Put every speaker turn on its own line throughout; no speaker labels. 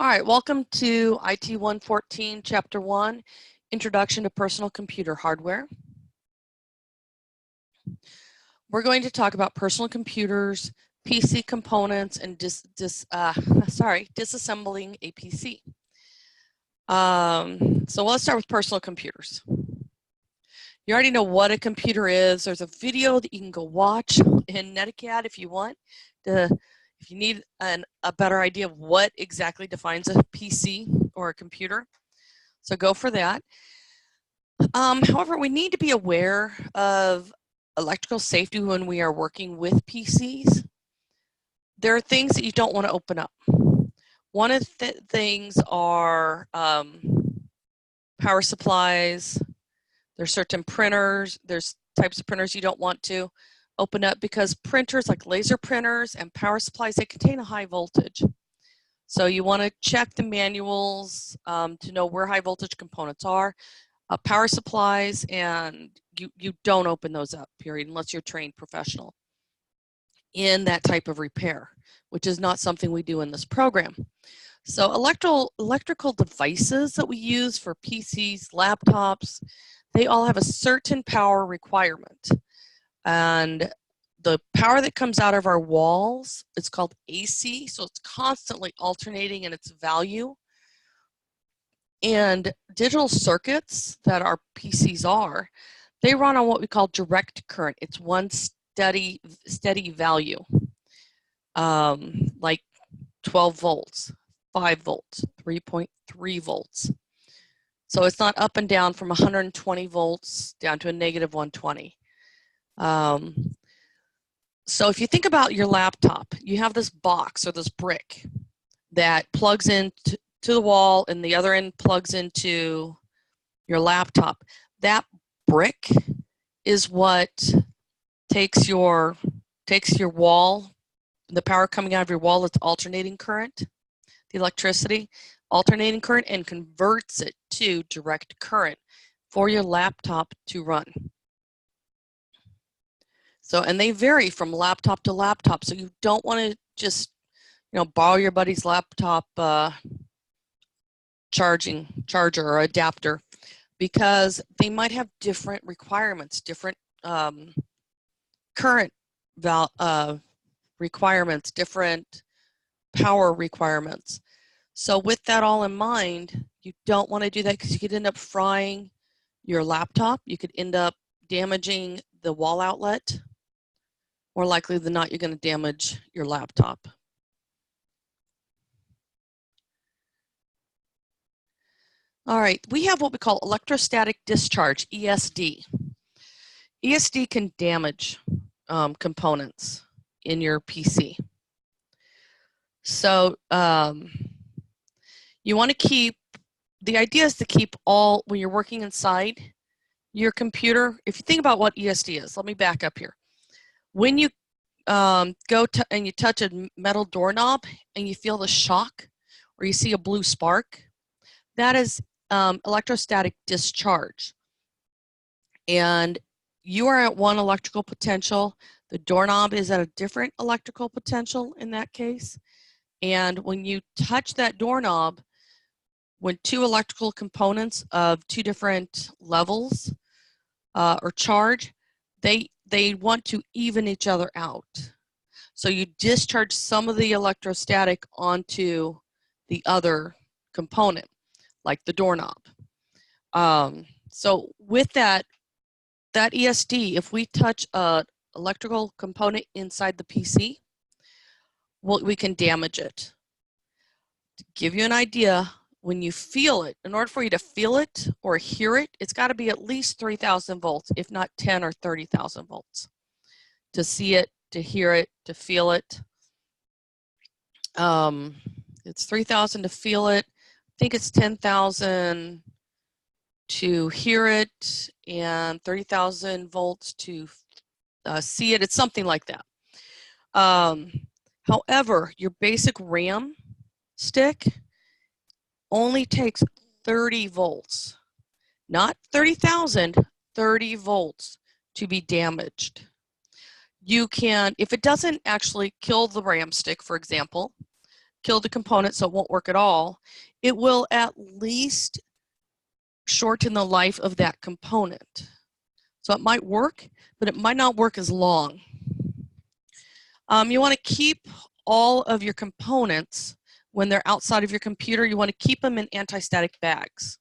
All right, welcome to IT114, Chapter 1, Introduction to Personal Computer Hardware. We're going to talk about personal computers, PC components, and disassembling a PC. So let's start with personal computers. You already know what a computer is. There's a video that you can go watch in Neticat if you want if you need a better idea of what exactly defines a PC or a computer. So go for that. However, we need to be aware of electrical safety when we are working with PCs. There are things that you don't want to open up. One of the things are power supplies. There's certain printers. There's types of printers you don't want to open up because printers like laser printers and power supplies, they contain a high voltage. So you want to check the manuals to know where high voltage components are. Power supplies, and you don't open those up, period, unless you're a trained professional in that type of repair, which is not something we do in this program. So electrical devices that we use for PCs, laptops, they all have a certain power requirement. And the power that comes out of our walls, it's called AC, so it's constantly alternating in its value. And digital circuits that our PCs are, they run on what we call direct current. It's one steady value, like 12 volts, 5 volts, 3.3 volts. So it's not up and down from 120 volts down to a negative 120. So if you think about your laptop, you have this box or this brick that plugs into the wall and the other end plugs into your laptop. That brick is what takes your wall, the power coming out of your wall, it's alternating current, the electricity, alternating current, and converts it to direct current for your laptop to run. So, and they vary from laptop to laptop. So you don't want to just, borrow your buddy's laptop charger or adapter, because they might have different requirements, different current requirements, different power requirements. So with that all in mind, you don't want to do that because you could end up frying your laptop. You could end up damaging the wall outlet. More likely than not, you're going to damage your laptop. All right, we have what we call electrostatic discharge, ESD. ESD can damage components in your PC. So you want to keep, the idea is to keep all, when you're working inside your computer, if you think about what ESD is, let me back up here. When you go and you touch a metal doorknob and you feel the shock or you see a blue spark, that is electrostatic discharge. And you are at one electrical potential. The doorknob is at a different electrical potential in that case. And when you touch that doorknob, when two electrical components of two different levels or charge, they want to even each other out. So you discharge some of the electrostatic onto the other component, like the doorknob. So with that ESD, if we touch an electrical component inside the PC, we can damage it. To give you an idea, when you feel it, in order for you to feel it or hear it, it's got to be at least 3,000 volts, if not 10 or 30,000 volts. To see it, to hear it, to feel it. It's 3,000 to feel it. I think it's 10,000 to hear it and 30,000 volts to see it. It's something like that. However, your basic RAM stick only takes 30 volts, not 30,000, 30 volts to be damaged. You can, if it doesn't actually kill the RAM stick, for example, kill the component so it won't work at all, it will at least shorten the life of that component. So it might work, but it might not work as long. You want to keep all of your components when they're outside of your computer. You want to keep them in anti-static bags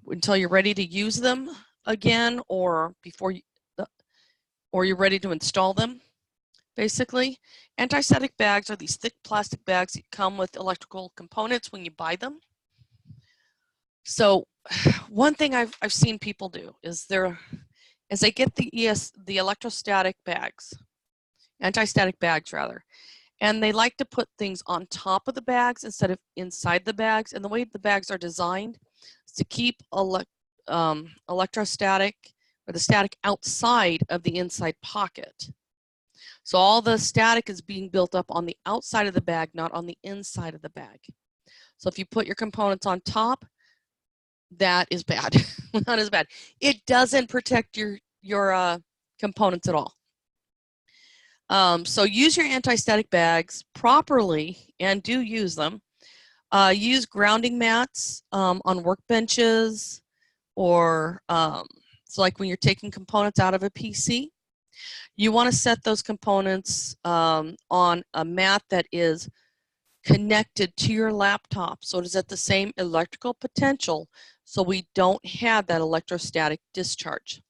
until you're ready to use them again, or before you're ready to install them. Basically, anti-static bags are these thick plastic bags that come with electrical components when you buy them. So one thing I've seen people do is as they get the electrostatic bags, anti-static bags rather, and they like to put things on top of the bags instead of inside the bags. And the way the bags are designed is to keep electrostatic or the static outside of the inside pocket. So all the static is being built up on the outside of the bag, not on the inside of the bag. So if you put your components on top, that is bad. Not as bad. It doesn't protect your components at all. So use your anti-static bags properly and do use them. Use grounding mats on workbenches, or so like when you're taking components out of a PC, you want to set those components on a mat that is connected to your laptop, so it is at the same electrical potential, so we don't have that electrostatic discharge.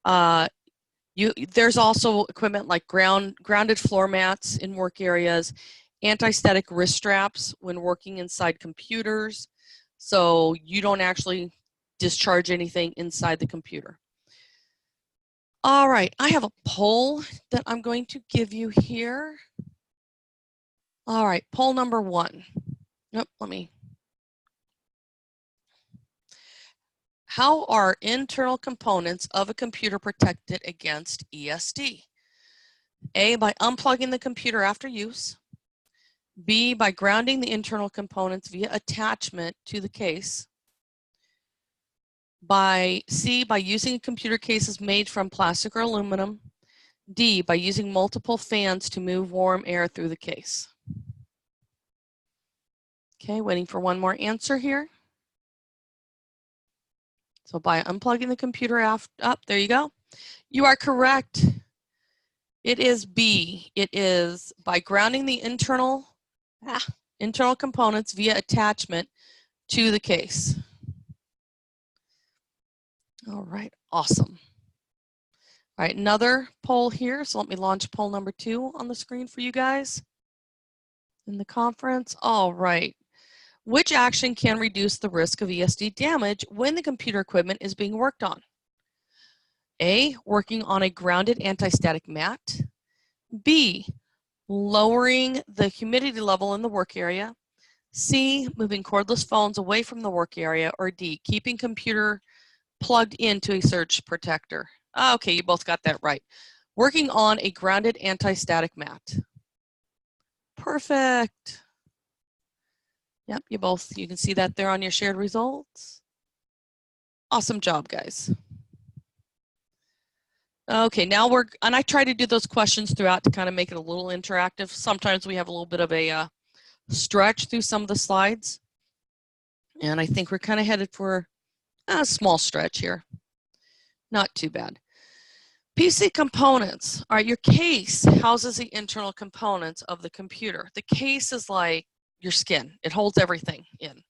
There's also equipment like grounded floor mats in work areas, anti-static wrist straps when working inside computers, so you don't actually discharge anything inside the computer. All right, I have a poll that I'm going to give you here. All right, poll number 1. Nope, How are internal components of a computer protected against ESD? A, by unplugging the computer after use. B, by grounding the internal components via attachment to the case. C, by using computer cases made from plastic or aluminum. D, by using multiple fans to move warm air through the case. Okay, waiting for one more answer here. So by unplugging the computer there you go. You are correct. It is B. It is by grounding the internal components via attachment to the case. All right, awesome. All right, another poll here. So let me launch poll number 2 on the screen for you guys in the conference. All right. Which action can reduce the risk of ESD damage when the computer equipment is being worked on? A, working on a grounded anti-static mat. B, lowering the humidity level in the work area. C, moving cordless phones away from the work area. Or D, keeping computer plugged into a surge protector. Okay, you both got that right. Working on a grounded anti-static mat. Perfect. Yep, you can see that there on your shared results. Awesome job, guys. Okay, now and I try to do those questions throughout to kind of make it a little interactive. Sometimes we have a little bit of a stretch through some of the slides. And I think we're kind of headed for a small stretch here. Not too bad. PC components. All right, your case houses the internal components of the computer. The case is like your skin. It holds everything in.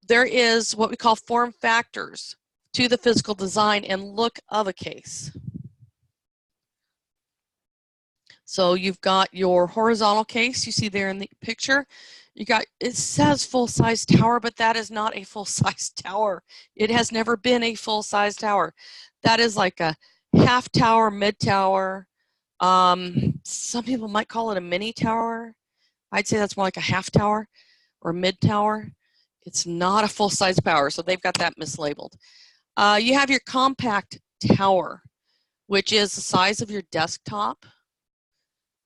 There is what we call form factors to the physical design and look of a case. So you've got your horizontal case you see there in the picture. It says full-size tower, but that is not a full-size tower. It has never been a full-size tower. That is like a half tower, mid tower. Some people might call it a mini tower. I'd say that's more like a half tower or mid tower. It's not a full-size tower, so they've got that mislabeled. You have your compact tower, which is the size of your desktop.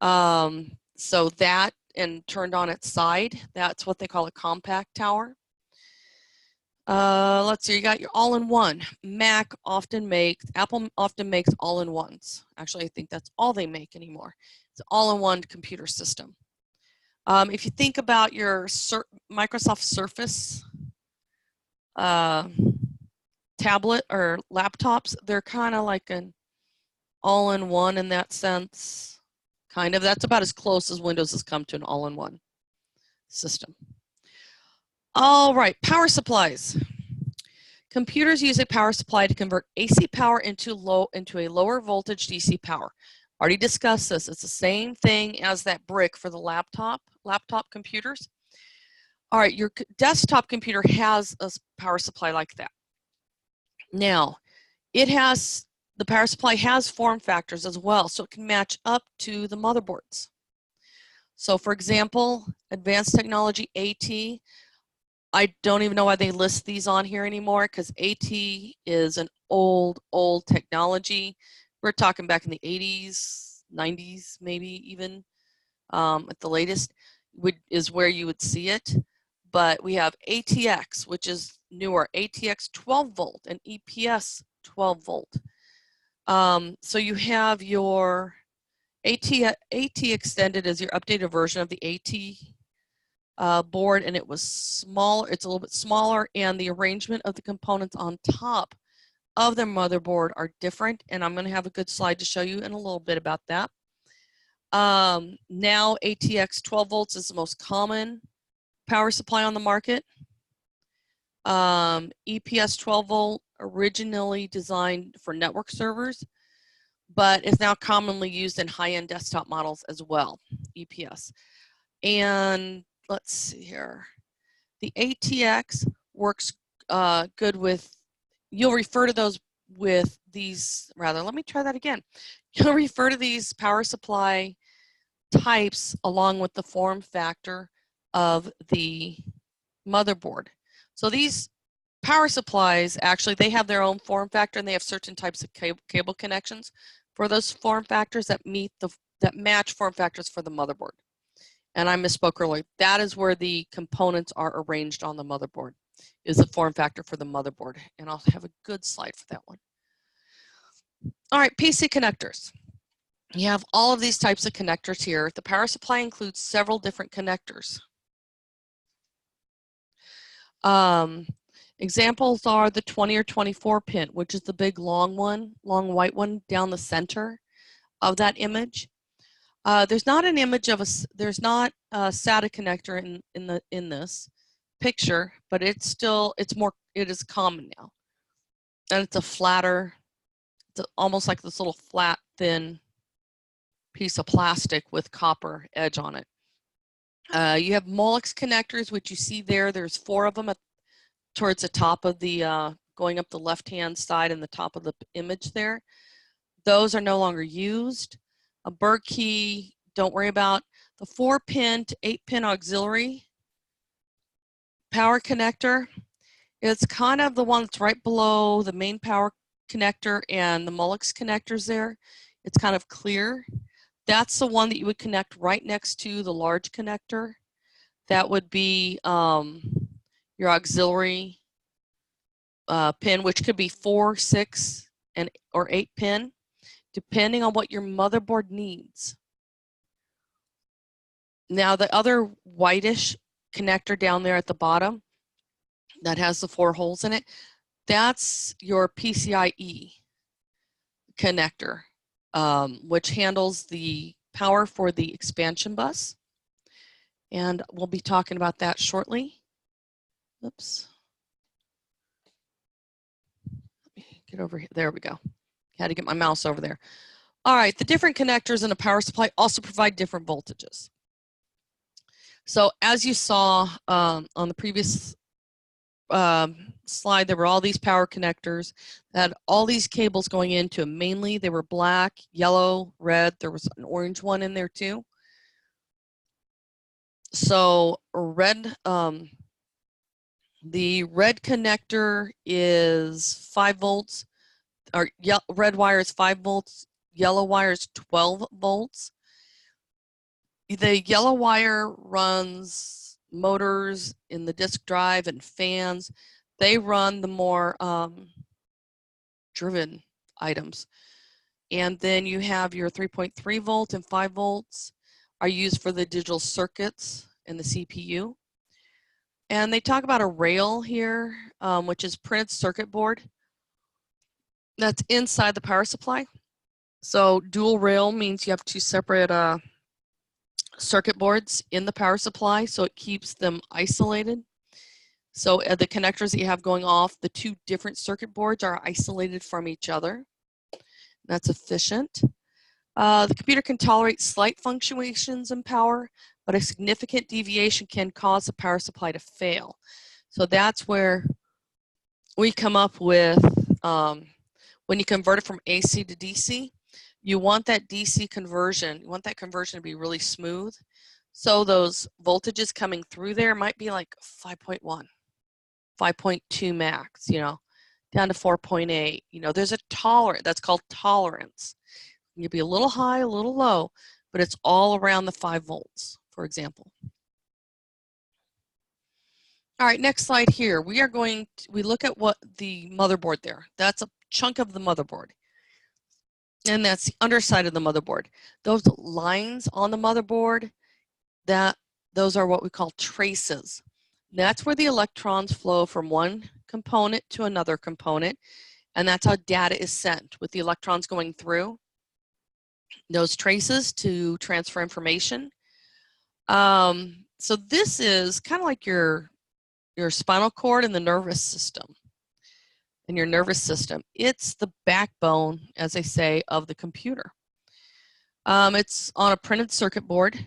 So that and turned on its side, that's what they call a compact tower. Let's see, you got your all-in-one. Apple often makes all-in-ones. Actually, I think that's all they make anymore. It's an all-in-one computer system. If you think about your Microsoft Surface tablet or laptops, they're kind of like an all-in-one in that sense. Kind of. That's about as close as Windows has come to an all-in-one system. All right, power supplies. Computers use a power supply to convert AC power into a lower voltage DC power. Already discussed this. It's the same thing as that brick for the laptop computers. All right, your desktop computer has a power supply like that. Now, the power supply has form factors as well, so it can match up to the motherboards. So for example, advanced technology AT, I don't even know why they list these on here anymore, because AT is an old technology. We're talking back in the 80s, 90s, maybe even at the latest is where you would see it. But we have ATX, which is newer, ATX 12 volt and EPS 12 volt. So you have your AT extended as your updated version of the AT board, and it was smaller. It's a little bit smaller, and the arrangement of the components on top of the motherboard are different, and I'm going to have a good slide to show you in a little bit about that. Now ATX 12 volts is the most common power supply on the market. EPS 12 volt, originally designed for network servers, but is now commonly used in high-end desktop models as well, EPS. And let's see here. The ATX works good with, you'll refer to those with these, rather, let me try that again. You'll refer to these power supply types along with the form factor of the motherboard. So these power supplies, actually, they have their own form factor, and they have certain types of cable connections for those form factors that match form factors for the motherboard. And I misspoke earlier. That is where the components are arranged on the motherboard, is the form factor for the motherboard. And I'll have a good slide for that one. All right, PC connectors. You have all of these types of connectors here. The power supply includes several different connectors. Examples are the 20 or 24 pin, which is the big long white one down the center of that image. There's not an image of there's not a SATA connector in this picture, but it is common now. And it's a flatter, it's almost like this little flat, thin piece of plastic with copper edge on it. You have Molex connectors, which you see there. There's 4 of them towards the top of the, going up the left-hand side and the top of the image there. Those are no longer used. A Berg key, don't worry about. The 4-pin to 8-pin auxiliary power connector, it's kind of the one that's right below the main power connector and the Molex connectors there. It's kind of clear. That's the one that you would connect right next to the large connector. That would be your auxiliary pin, which could be 4, 6, or 8 pin, depending on what your motherboard needs. Now the other whitish connector down there at the bottom that has the 4 holes in it, that's your PCIe connector, which handles the power for the expansion bus. And we'll be talking about that shortly. Oops. Let me get over here. There we go. Had to get my mouse over there. All right, the different connectors in a power supply also provide different voltages. So as you saw on the previous slide, there were all these power connectors that had all these cables going into them. Mainly they were black, yellow, red. There was an orange one in there too. So red, the red connector is 5 volts, or red wire is 5 volts, yellow wire is 12 volts. The yellow wire runs motors in the disk drive and fans. They run the more driven items. And then you have your 3.3 volt and 5 volts, are used for the digital circuits and the CPU. And they talk about a rail here, which is printed circuit board that's inside the power supply. So dual rail means you have two separate circuit boards in the power supply, so it keeps them isolated. So the connectors that you have going off, the two different circuit boards are isolated from each other. That's efficient. The computer can tolerate slight fluctuations in power, but a significant deviation can cause the power supply to fail. So that's where we come up with, when you convert it from AC to DC, you want that DC conversion, you want that conversion to be really smooth. So those voltages coming through there might be like 5.1, 5.2 max, you know, down to 4.8. You know, there's a tolerance, that's called tolerance. You'll be a little high, a little low, but it's all around the 5 volts, for example. All right, next slide here. We look at what the motherboard there. That's a chunk of the motherboard. And that's the underside of the motherboard. Those lines on the motherboard, those are what we call traces. That's where the electrons flow from one component to another component, and that's how data is sent, with the electrons going through those traces to transfer information. So this is kind of like your spinal cord and the nervous system. In your nervous system, it's the backbone, as I say, of the computer. It's on a printed circuit board,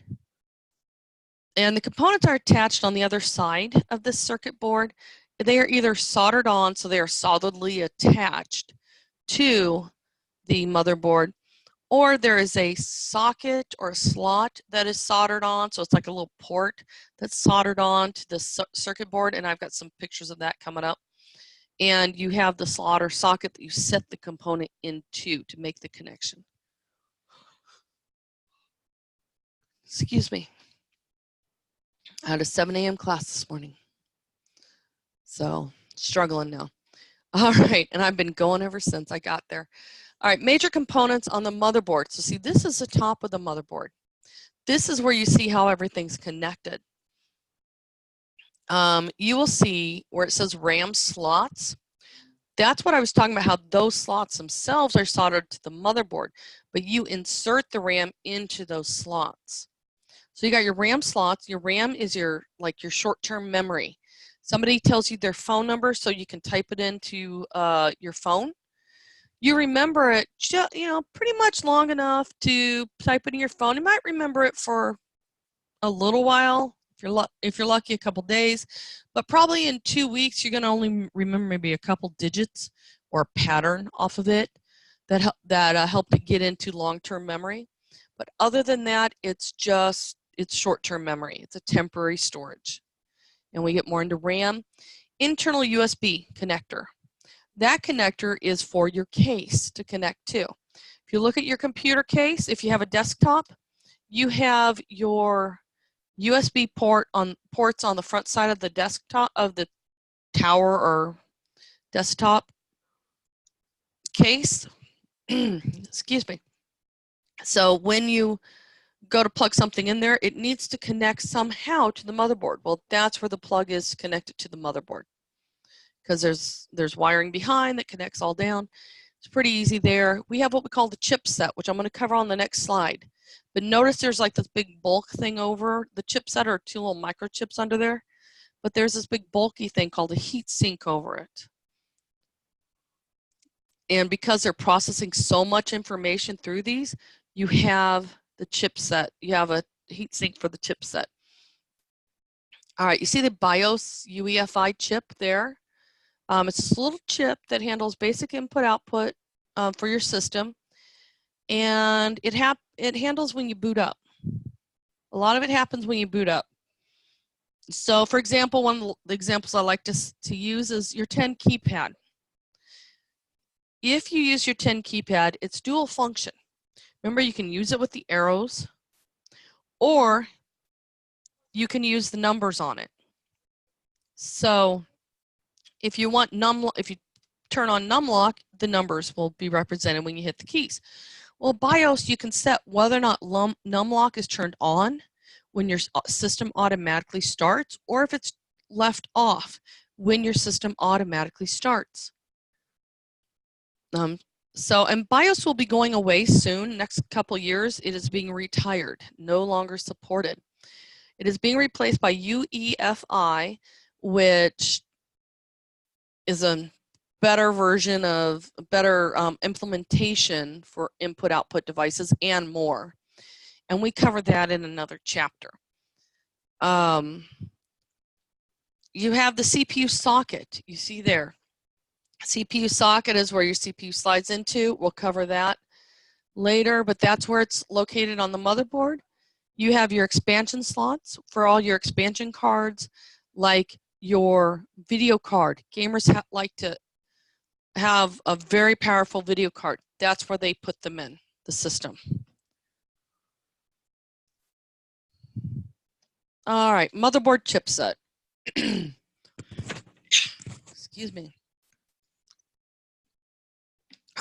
and the components are attached on the other side of this circuit board. They are either soldered on, so they are solidly attached to the motherboard, or there is a socket or a slot that is soldered on, so it's like a little port that's soldered on to the circuit board, and I've got some pictures of that coming up. And you have the slot or socket that you set the component into to make the connection. Excuse me. I had a 7 a.m. class this morning, so struggling now. All right, and I've been going ever since I got there. All right, major components on the motherboard. So see, this is the top of the motherboard. This is where you see how everything's connected. You will see where it says RAM slots. That's what I was talking about, how those slots themselves are soldered to the motherboard, but you insert the RAM into those slots. So you got your RAM slots. Your RAM is your short-term memory. Somebody tells you their phone number so you can type it into your phone. You remember it, pretty much long enough to type it in your phone. You might remember it for a little while, if you're lucky, a couple days, but probably in 2 weeks you're going to only remember maybe a couple digits or a pattern off of it that helped it get into long-term memory. But other than that, it's short-term memory. It's a temporary storage. And we get more into RAM. Internal USB connector. That connector is for your case to connect to. If you look at your computer case, if you have a desktop, you have your USB ports on the front side of the desktop of the tower or desktop case. Excuse me. So when you go to plug something in there, it needs to connect somehow to the motherboard. Well, that's where the plug is connected to the motherboard, because there's wiring behind that connects all down. It's pretty easy there. We have what we call the chipset, which I'm going to cover on the next slide. But notice there's like this big bulk thing over the chipset, or 2 little microchips under there. But there's this big bulky thing called a heat sink over it. And because they're processing so much information through these, you have the chipset. You have a heat sink for the chipset. All right, you see the BIOS UEFI chip there? It's a little chip that handles basic input-output for your system, and it handles when you boot up. A lot of it happens when you boot up. So, for example, one of the examples I like to use is your 10 keypad. If you use your 10 keypad, it's dual function. Remember, you can use it with the arrows, or you can use the numbers on it. So, if you want if you turn on numlock, the numbers will be represented when you hit the keys. Well, BIOS, you can set whether or not numlock is turned on when your system automatically starts, or if it's left off when your system automatically starts. And BIOS will be going away soon. Next couple years, it is being retired, no longer supported. It is being replaced by UEFI, which is a better version of better implementation for input-output devices and more. And we cover that in another chapter. You have the CPU socket, you see there. CPU socket is where your CPU slides into. We'll cover that later, but that's where it's located on the motherboard. You have your expansion slots for all your expansion cards, like your video card. Gamers like to have a very powerful video card. That's where they put them in the system. All right, motherboard chipset. Excuse me.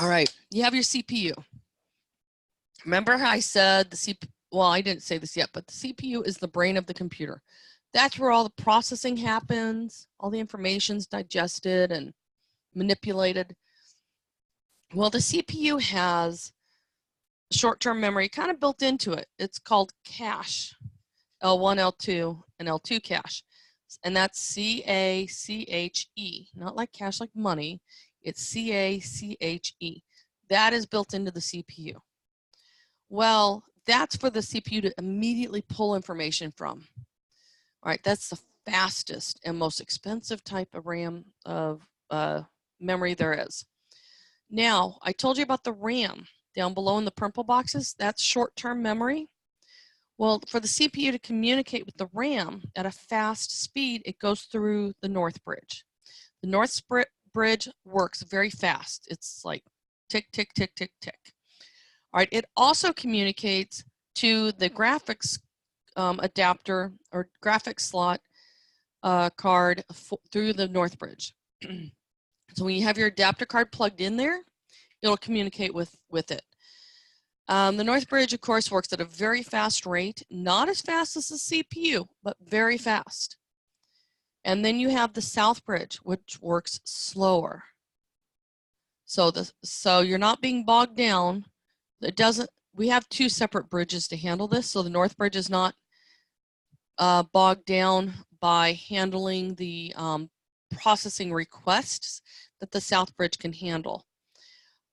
All right, you have your CPU. Remember how I said the CPU, well, I didn't say this yet, but the CPU is the brain of the computer. That's where all the processing happens, all the information's digested and manipulated. Well, the CPU has short-term memory kind of built into it. It's called cache, L1, L2, and L2 cache. And that's C-A-C-H-E, not like cash like money. It's C-A-C-H-E. That is built into the CPU. Well, that's for the CPU to immediately pull information from. All right, that's the fastest and most expensive type of RAM of memory there is. Now, I told you about the RAM down below in the purple boxes. That's short-term memory. Well, for the CPU to communicate with the RAM at a fast speed, it goes through the North Bridge. The North Bridge works very fast. It's like tick, tick, tick, tick, tick. All right, it also communicates to the graphics adapter or graphics slot card through the North Bridge. So when you have your adapter card plugged in there, it'll communicate with it. The North Bridge, of course, works at a very fast rate, not as fast as the CPU, but very fast. And then you have the South Bridge, which works slower. So you're not being bogged down. We have two separate bridges to handle this, so the North Bridge is not bogged down by handling the processing requests that the South Bridge can handle.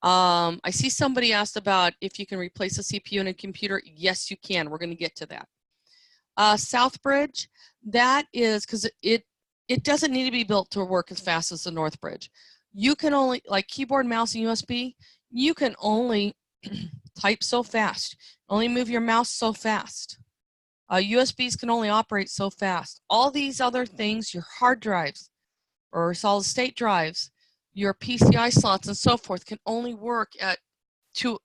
I see somebody asked about if you can replace a CPU in a computer. Yes, you can. We're going to get to that. South Bridge, that is because it doesn't need to be built to work as fast as the North Bridge. You can only, like keyboard, mouse, and USB, you can only type so fast, only move your mouse so fast. USBs can only operate so fast. All these other things, your hard drives or solid state drives, your PCI slots and so forth, can only work at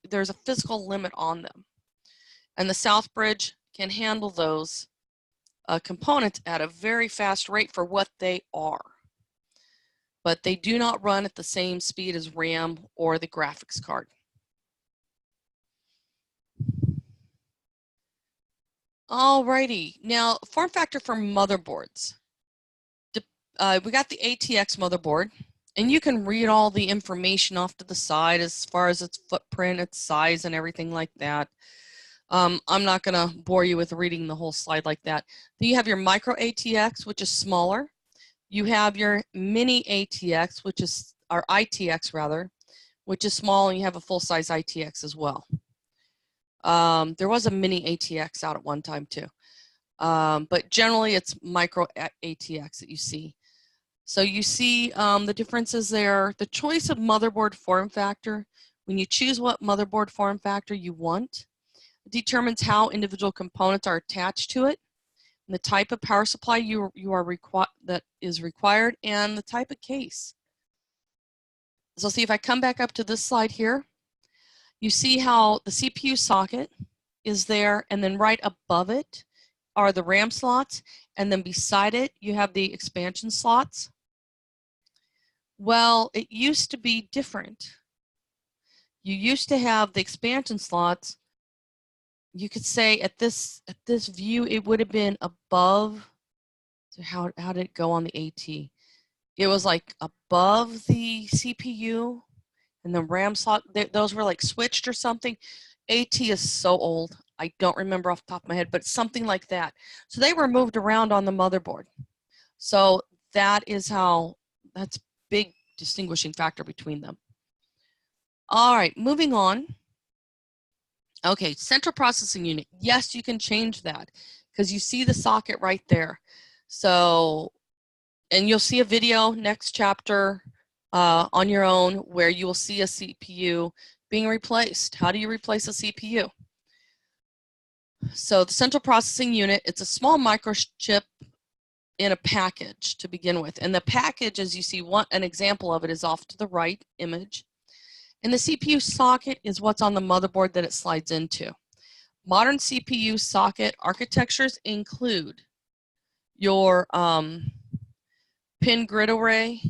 there's a physical limit on them. And the South Bridge can handle those components at a very fast rate for what they are. But they do not run at the same speed as RAM or the graphics card. Alrighty, now form factor for motherboards. We got the ATX motherboard, and you can read all the information off to the side as far as its footprint, its size, and everything like that. I'm not going to bore you with reading the whole slide like that. Then you have your micro ATX, which is smaller. You have your mini ATX, which is, or ITX rather, which is small, and you have a full-size ITX as well. There was a mini ATX out at one time too. But generally it's micro ATX that you see. So you see the differences there. The choice of motherboard form factor, when you choose what motherboard form factor you want, it determines how individual components are attached to it, and the type of power supply that is required, and the type of case. So see, if I come back up to this slide here, you see how the CPU socket is there, and then right above it are the RAM slots, and then beside it you have the expansion slots. Well, it used to be different. You used to have the expansion slots. You could say at this view, it would have been above. So how did it go on the AT? It was like above the CPU, and the RAM slot, those were like switched or something. AT is so old. I don't remember off the top of my head, but something like that. So they were moved around on the motherboard. So that is how, that's big distinguishing factor between them. All right, moving on. Okay, central processing unit. Yes, you can change that because you see the socket right there. So, and you'll see a video next chapter on your own where you will see a CPU being replaced. How do you replace a CPU? So the central processing unit, it's a small microchip in a package to begin with. And the package, as you see, an example of it is off to the right image. And the CPU socket is what's on the motherboard that it slides into. Modern CPU socket architectures include your pin grid array,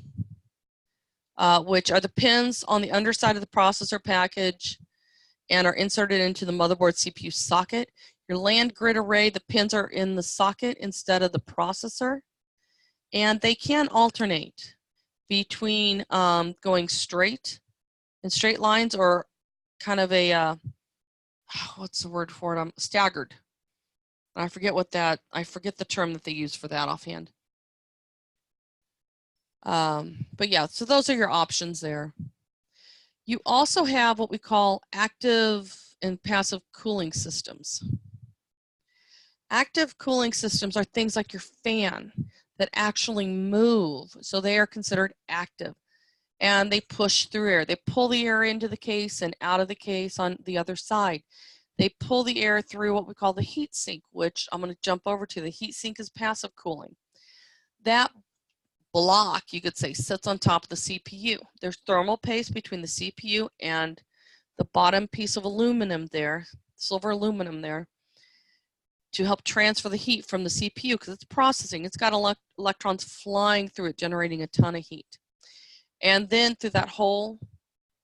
which are the pins on the underside of the processor package and are inserted into the motherboard CPU socket. Your land grid array, the pins are in the socket instead of the processor. And they can alternate between going straight in straight lines or kind of a, what's the word for it? Staggered. I forget the term that they use for that offhand. But yeah, so those are your options there. You also have what we call active and passive cooling systems. Active cooling systems are things like your fan that actually move, so they are considered active. And they push through air. They pull the air into the case and out of the case on the other side. They pull the air through what we call the heat sink, which I'm going to jump over to. The heat sink is passive cooling. That block, you could say, sits on top of the CPU. There's thermal paste between the CPU and the bottom piece of aluminum there, silver aluminum there, to help transfer the heat from the CPU because it's processing. It's got electrons flying through it, generating a ton of heat. And then through that hole,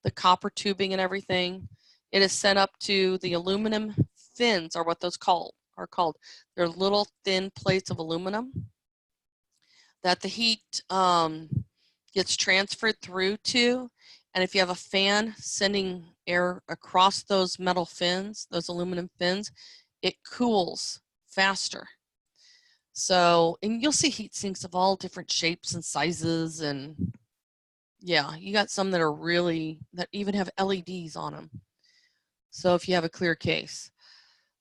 the copper tubing and everything, it is sent up to the aluminum fins, or what those are called. They're little thin plates of aluminum that the heat gets transferred through to. And if you have a fan sending air across those metal fins, those aluminum fins, it cools faster. So, and you'll see heat sinks of all different shapes and sizes, and yeah, you got some that are that even have LEDs on them. So if you have a clear case,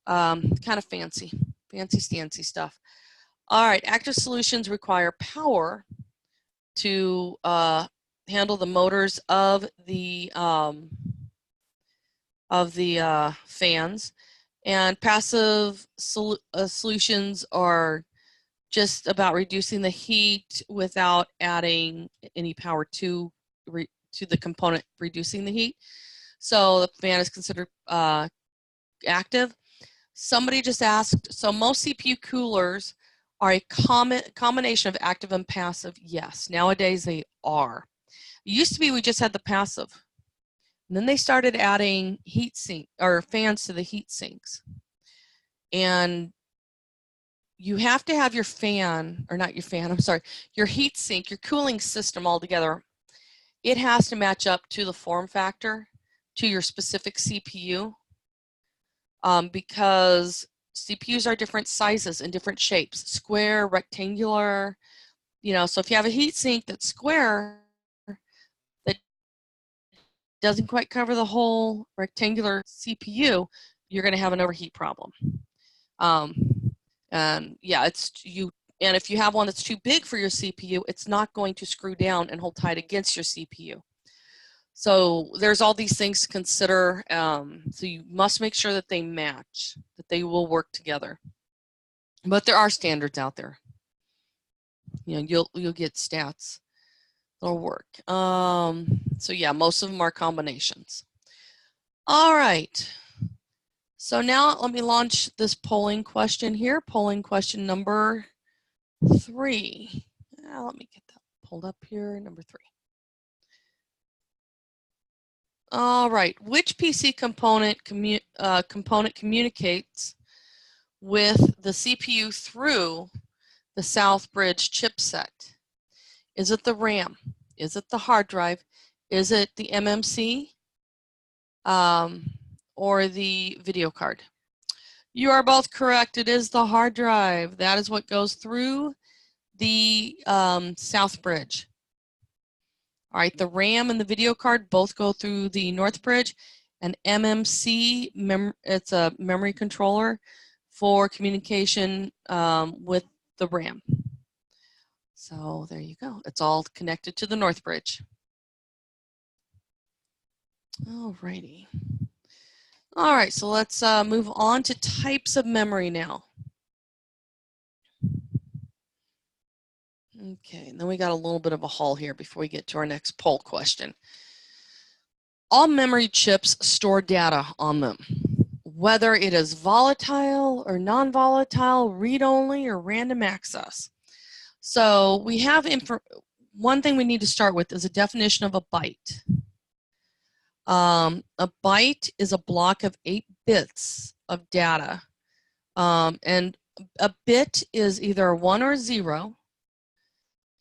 kind of fancy stancy stuff. All right, active solutions require power to handle the motors of the fans, and passive solutions are just about reducing the heat without adding any power to the component reducing the heat. So the fan is considered active. Somebody just asked, so most CPU coolers are a combination of active and passive? Yes, nowadays they are. It used to be we just had the passive. And then they started adding heat sink or fans to the heat sinks. And you have to have your fan, or not your fan, I'm sorry, your heat sink, your cooling system all together. It has to match up to the form factor, to your specific CPU, because CPUs are different sizes and different shapes, square, rectangular, so if you have a heat sink that's square, that doesn't quite cover the whole rectangular CPU, you're going to have an overheat problem. And yeah, and if you have one that's too big for your CPU, it's not going to screw down and hold tight against your CPU. So there's all these things to consider. So you must make sure that they match, that they will work together. But there are standards out there. You'll get stats that'll work. So yeah, most of them are combinations. All right. So now let me launch this polling question here. Polling question number 3. Let me get that pulled up here. Number 3. All right, which PC component communicates with the CPU through the South Bridge chipset? Is it the RAM? Is it the hard drive? Is it the MMC? Or the video card? You are both correct. It is the hard drive. That is what goes through the South Bridge. All right, the RAM and the video card both go through the North Bridge. And MMC, it's a memory controller for communication with the RAM. So there you go. It's all connected to the North Bridge. All righty. All right, so let's move on to types of memory now. Okay, and then we got a little bit of a haul here before we get to our next poll question. All memory chips store data on them, whether it is volatile or non-volatile, read-only, or random access. So we have one thing we need to start with is a definition of a byte. A byte is a block of 8 bits of data, and a bit is either a 1 or a 0,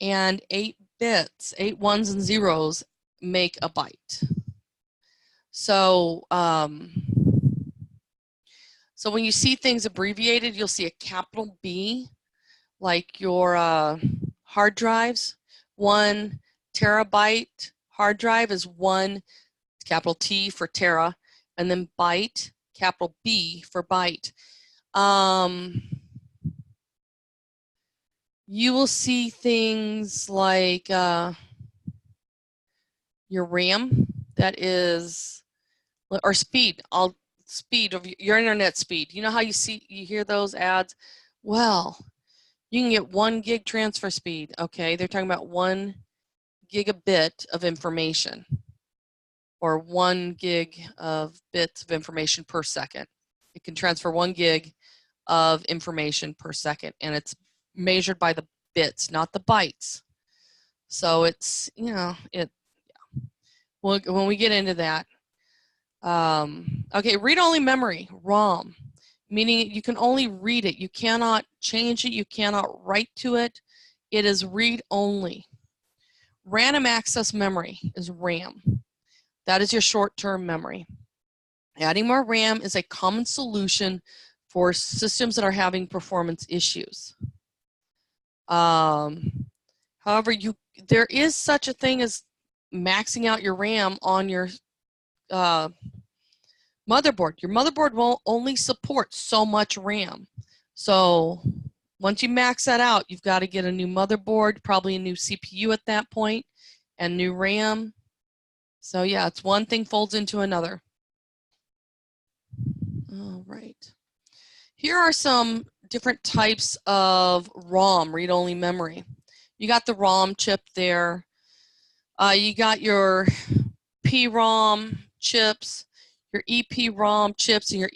and 8 bits, 8 ones and zeros, make a byte. So, so when you see things abbreviated, you'll see a capital B, like your hard drives. 1 terabyte hard drive is 1 capital T for tera, and then byte, capital B for byte. You will see things like your RAM, that is, or speed. Speed of your internet speed. You know how you hear those ads? Well, you can get 1 gig transfer speed. Okay, they're talking about 1 gigabit of information, or 1 gig of bits of information per second. It can transfer 1 gig of information per second, and it's measured by the bits, not the bytes. So it's, you know, well, when we get into that. Okay, read-only memory, ROM, meaning you can only read it. You cannot change it. You cannot write to it. It is read-only. Random access memory is RAM. That is your short-term memory. Adding more RAM is a common solution for systems that are having performance issues. However, there is such a thing as maxing out your RAM on your motherboard. Your motherboard will only support so much RAM. So once you max that out, you've got to get a new motherboard, probably a new CPU at that point, and new RAM. So yeah, it's one thing folds into another. All right. Here are some different types of ROM, read-only memory. You got the ROM chip there. You got your PROM chips, your EPROM chips, and your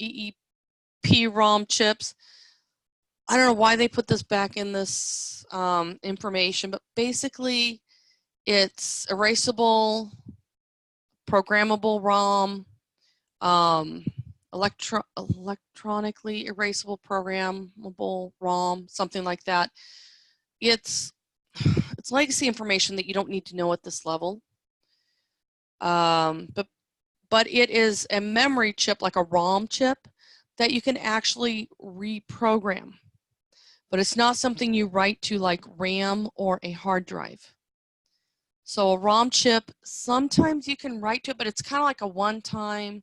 EEPROM chips. I don't know why they put this back in this information, but basically it's erasable, programmable ROM, electronically erasable programmable ROM, something like that. It's legacy information that you don't need to know at this level. But it is a memory chip, like a ROM chip, that you can actually reprogram. But it's not something you write to like RAM or a hard drive. So a ROM chip, sometimes you can write to it, but it's kind of like a one-time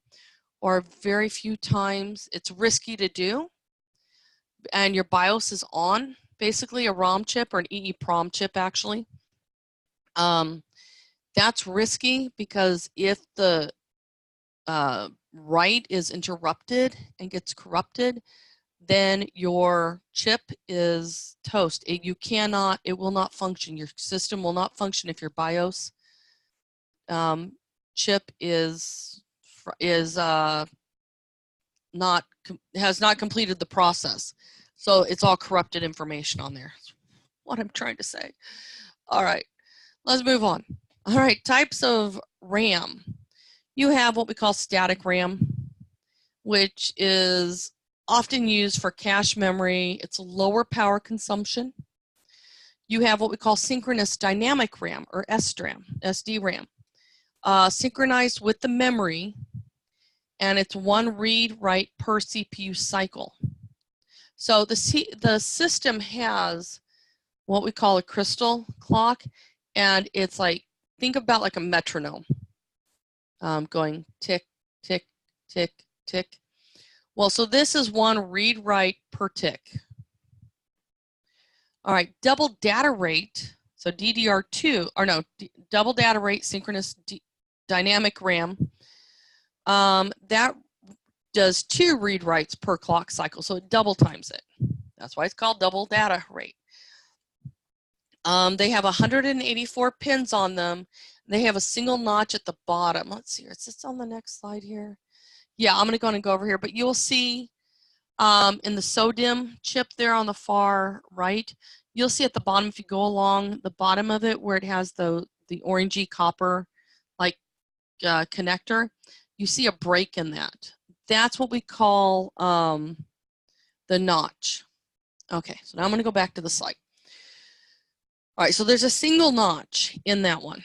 or very few times. It's risky to do. And your BIOS is on, basically a ROM chip or an EEPROM chip actually. That's risky because if the write is interrupted and gets corrupted, then your chip is toast. It will not function. Your system will not function if your BIOS chip has not completed the process. So it's all corrupted information on there. That's what I'm trying to say. All right, let's move on. All right, types of RAM. You have what we call static RAM, which is often used for cache memory. It's lower power consumption. You have what we call synchronous dynamic RAM, or SDRAM, synchronized with the memory, and it's one read-write per CPU cycle. So the system has what we call a crystal clock, and it's like, think about like a metronome, going tick, tick, tick, tick. Well, so this is one read-write per tick. All right, double data rate, so DDR2, or no, double data rate synchronous dynamic RAM, that does 2 read-writes per clock cycle, so it double times it. That's why it's called double data rate. They have 184 pins on them. They have a single notch at the bottom. Let's see, is this on the next slide here? Yeah, I'm going to go over here, but you'll see in the SODIMM chip there on the far right, you'll see at the bottom, if you go along the bottom of it where it has the orangey copper like connector, you see a break in that. That's what we call the notch. Okay, so now I'm going to go back to the slide. All right, so there's a single notch in that one.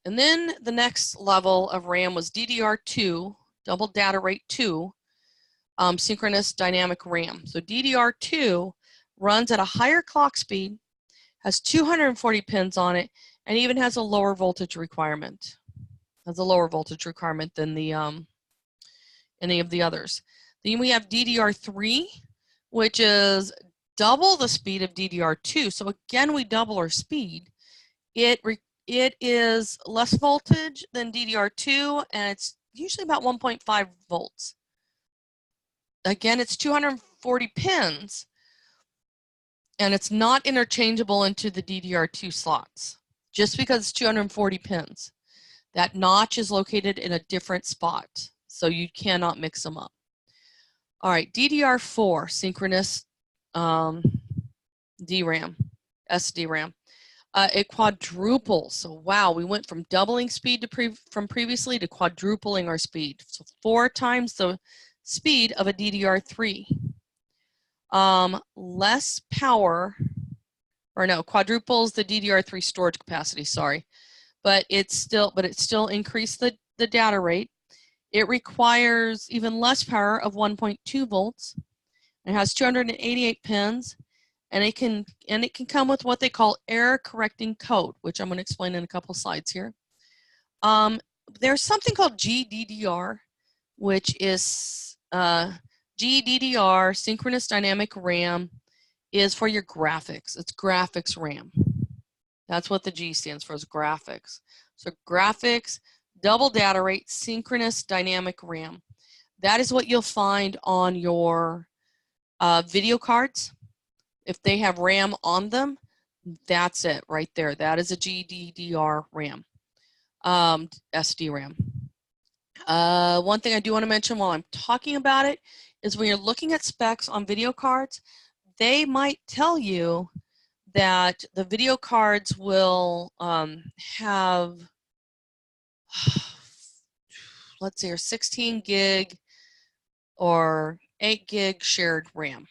And then the next level of RAM was DDR2, double data rate 2, synchronous dynamic RAM. So DDR2 runs at a higher clock speed, has 240 pins on it, and even has a lower voltage requirement. Has a lower voltage requirement than the any of the others. Then we have DDR3, which is double the speed of DDR2. So again, we double our speed. It is less voltage than DDR2, and it's usually about 1.5 volts. Again, it's 240 pins, and it's not interchangeable into the DDR2 slots. Just because it's 240 pins, that notch is located in a different spot, so you cannot mix them up. All right, DDR4, synchronous DRAM, SDRAM. It quadruples. So wow, we went from doubling speed from previously to quadrupling our speed. So 4 times the speed of a DDR3. Less power, or no, quadruples the DDR3 storage capacity, sorry. But it still increased the data rate. It requires even less power of 1.2 volts. It has 288 pins, and it can come with what they call error correcting code, which I'm going to explain in a couple slides here. There's something called GDDR, which is GDDR, synchronous dynamic RAM, is for your graphics. It's graphics RAM. That's what the G stands for, is graphics. So graphics, double data rate, synchronous dynamic RAM. That is what you'll find on your video cards. If they have RAM on them, that's it right there. That is a GDDR RAM, SDRAM. One thing I do want to mention while I'm talking about it is when you're looking at specs on video cards, they might tell you that the video cards will have, let's say, 16 gig or 8 gig shared RAM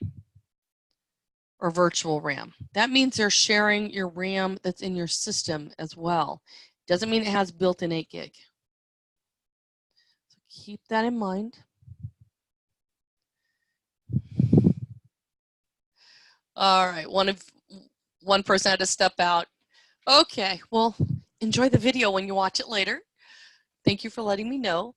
or virtual RAM. That means they're sharing your RAM that's in your system as well. Doesn't mean it has built-in 8 gig. So keep that in mind. All right, one person had to step out. Okay, well, enjoy the video when you watch it later. Thank you for letting me know.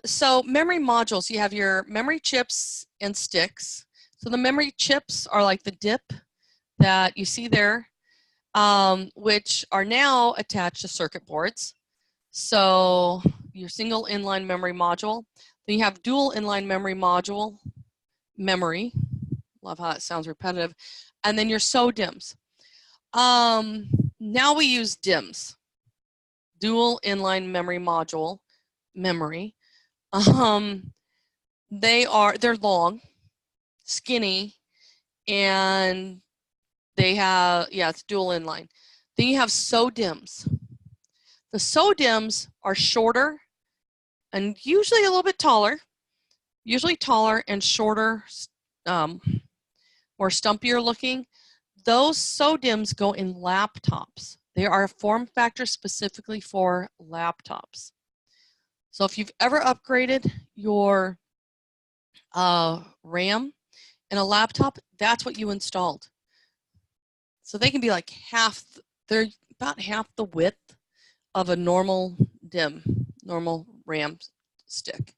So memory modules, you have your memory chips and sticks. So the memory chips are like the dip that you see there, which are now attached to circuit boards. So your single inline memory module. Then you have dual inline memory module, memory. Love how that sounds repetitive. And then your SODIMMs. Now we use DIMMs, dual inline memory module, memory. They're long, skinny, and they have, it's dual inline. Then you have SODIMMs. The SODIMMs are shorter and usually a little bit taller, and shorter, more stumpier looking. Those SODIMMs go in laptops. They are a form factor specifically for laptops. So if you've ever upgraded your RAM in a laptop, that's what you installed. So they can be like they're about half the width of a normal normal RAM stick.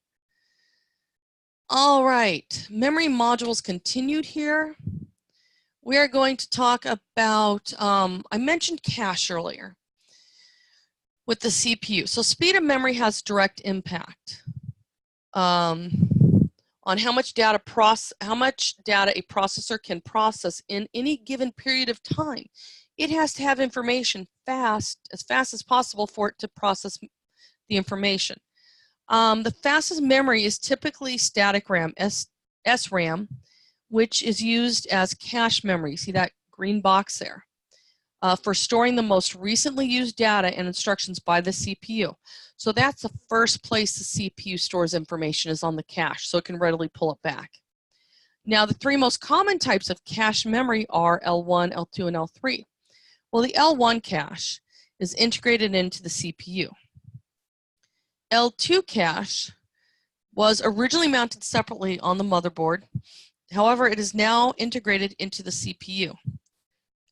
All right, memory modules continued here. We are going to talk about, I mentioned cache earlier with the CPU. So speed of memory has direct impact on how much data a processor can process in any given period of time. It has to have information as fast as possible for it to process the information. The fastest memory is typically static RAM, SRAM, which is used as cache memory. See that green box there? For storing the most recently used data and instructions by the CPU. So that's the first place the CPU stores information, is on the cache, so it can readily pull it back. Now, the three most common types of cache memory are L1, L2, and L3. Well, the L1 cache is integrated into the CPU. L2 cache was originally mounted separately on the motherboard. However, it is now integrated into the CPU.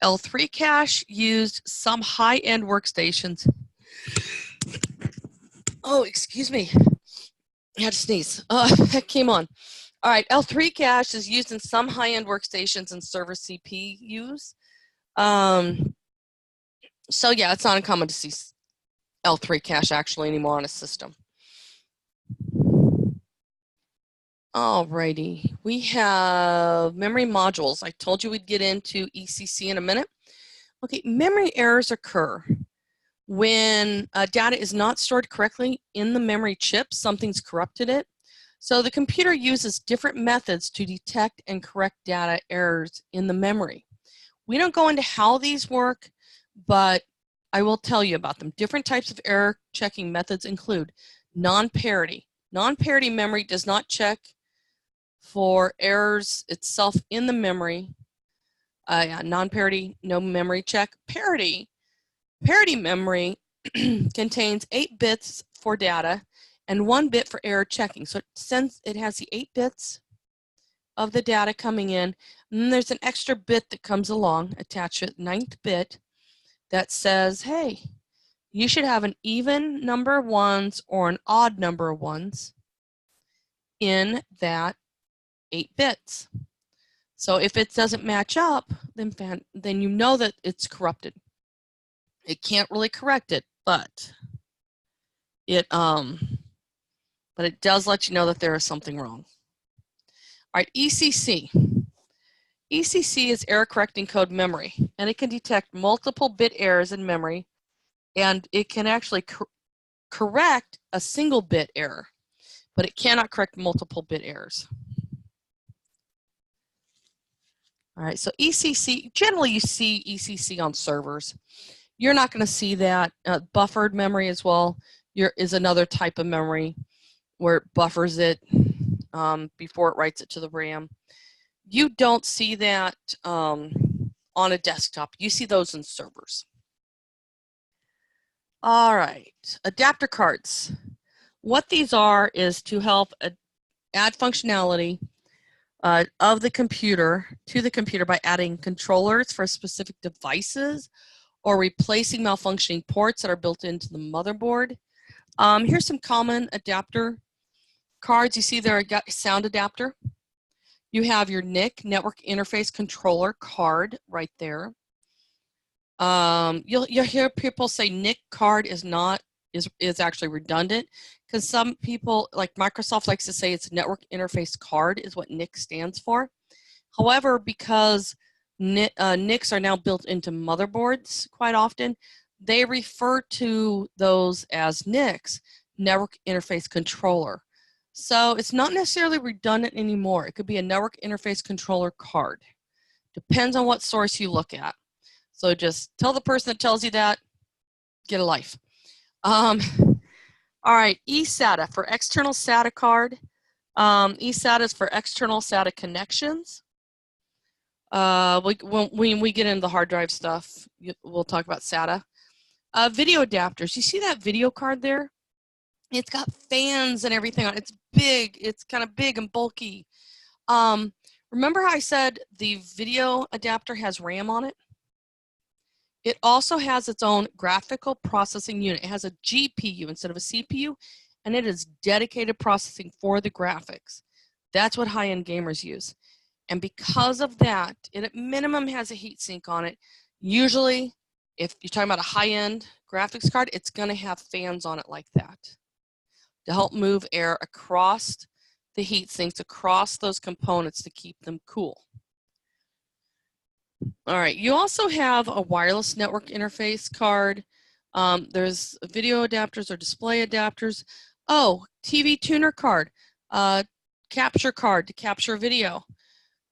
L3 cache used some high-end workstations. Oh, excuse me. I had to sneeze. That came on. All right, L3 cache is used in some high-end workstations and server CPUs. So yeah, it's not uncommon to see L3 cache actually anymore on a system. Alrighty, we have memory modules. I told you we'd get into ECC in a minute. Okay, memory errors occur when data is not stored correctly in the memory chip. Something's corrupted it. So the computer uses different methods to detect and correct data errors in the memory. We don't go into how these work, but I will tell you about them. Different types of error checking methods include non-parity. Non-parity memory does not check for errors itself in the memory. Non-parity, no memory check. Parity memory contains 8 bits for data and 1 bit for error checking. So since it has the 8 bits of the data coming in, and then there's an extra bit that comes along attached to it, 9th bit, that says, hey, you should have an even number of ones or an odd number of ones in that 8 bits. So if it doesn't match up, then you know that it's corrupted. It can't really correct it, but it does let you know that there is something wrong. All right, ECC. ECC is error correcting code memory, and it can detect multiple bit errors in memory, and it can actually correct a single bit error, but it cannot correct multiple bit errors. All right, so ECC, generally you see ECC on servers. You're not going to see that. Buffered memory as well is another type of memory where it buffers it before it writes it to the RAM. You don't see that on a desktop. You see those in servers. All right, adapter cards. What these are is to help add functionality of the computer to the computer by adding controllers for specific devices or replacing malfunctioning ports that are built into the motherboard. Here's some common adapter cards. You see there, got sound adapter. You have your NIC, Network Interface Controller card right there. You'll hear people say NIC card is actually redundant, because some people, like Microsoft, likes to say it's Network Interface Card is what NIC stands for. However, because NICs are now built into motherboards quite often, they refer to those as NICs, Network Interface Controller. So it's not necessarily redundant anymore. It could be a Network Interface Controller card. Depends on what source you look at. So just tell the person that tells you that, get a life. All All right, eSATA for external SATA card. eSATA is for external SATA connections. When we get into the hard drive stuff, we'll talk about SATA. Video adapters. You see that video card there? It's got fans and everything on it. It's big. It's kind of big and bulky. Remember how I said the video adapter has RAM on it? It also has its own graphical processing unit. It has a GPU instead of a CPU, and it is dedicated processing for the graphics. That's what high-end gamers use. And because of that, it at minimum has a heatsink on it. Usually, if you're talking about a high-end graphics card, it's going to have fans on it like that to help move air across the heat sinks, across those components to keep them cool. All right, you also have a wireless network interface card. There's video adapters or display adapters. Oh, TV tuner card, capture card to capture video.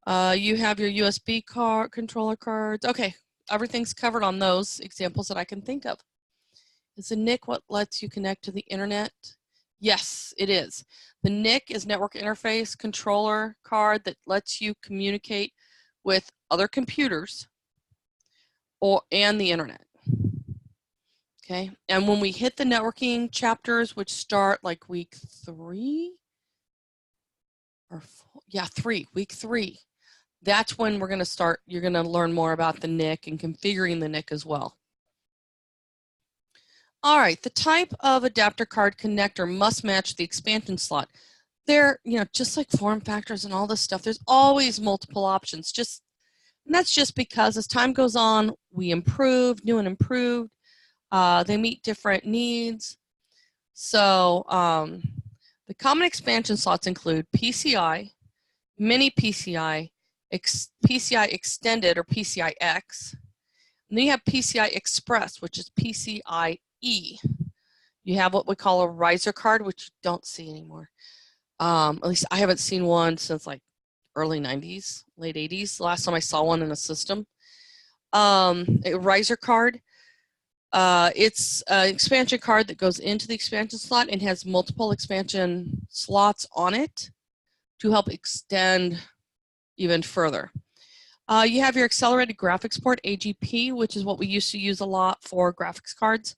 You have your USB card, controller cards. Okay, everything's covered on those examples that I can think of. Is the NIC what lets you connect to the internet? Yes, it is. The NIC is network interface controller card that lets you communicate with other computers and the internet. Okay, and when we hit the networking chapters, which start like week 3 or 4, yeah, week 3, that's when we're going to start. You're going to learn more about the NIC and configuring the NIC as well. All right, the type of adapter card connector must match the expansion slot. There, just like form factors and all this stuff, there's always multiple options. And that's just because as time goes on, we improve, new and improved. They meet different needs. So the common expansion slots include PCI, mini PCI, PCI extended or PCI-X. And then you have PCI Express, which is PCIe. You have what we call a riser card, which you don't see anymore. At least I haven't seen one since like early 90s, late 80s. The last time I saw one in a system. A riser card. It's an expansion card that goes into the expansion slot and has multiple expansion slots on it to help extend even further. You have your accelerated graphics port, AGP, which is what we used to use a lot for graphics cards.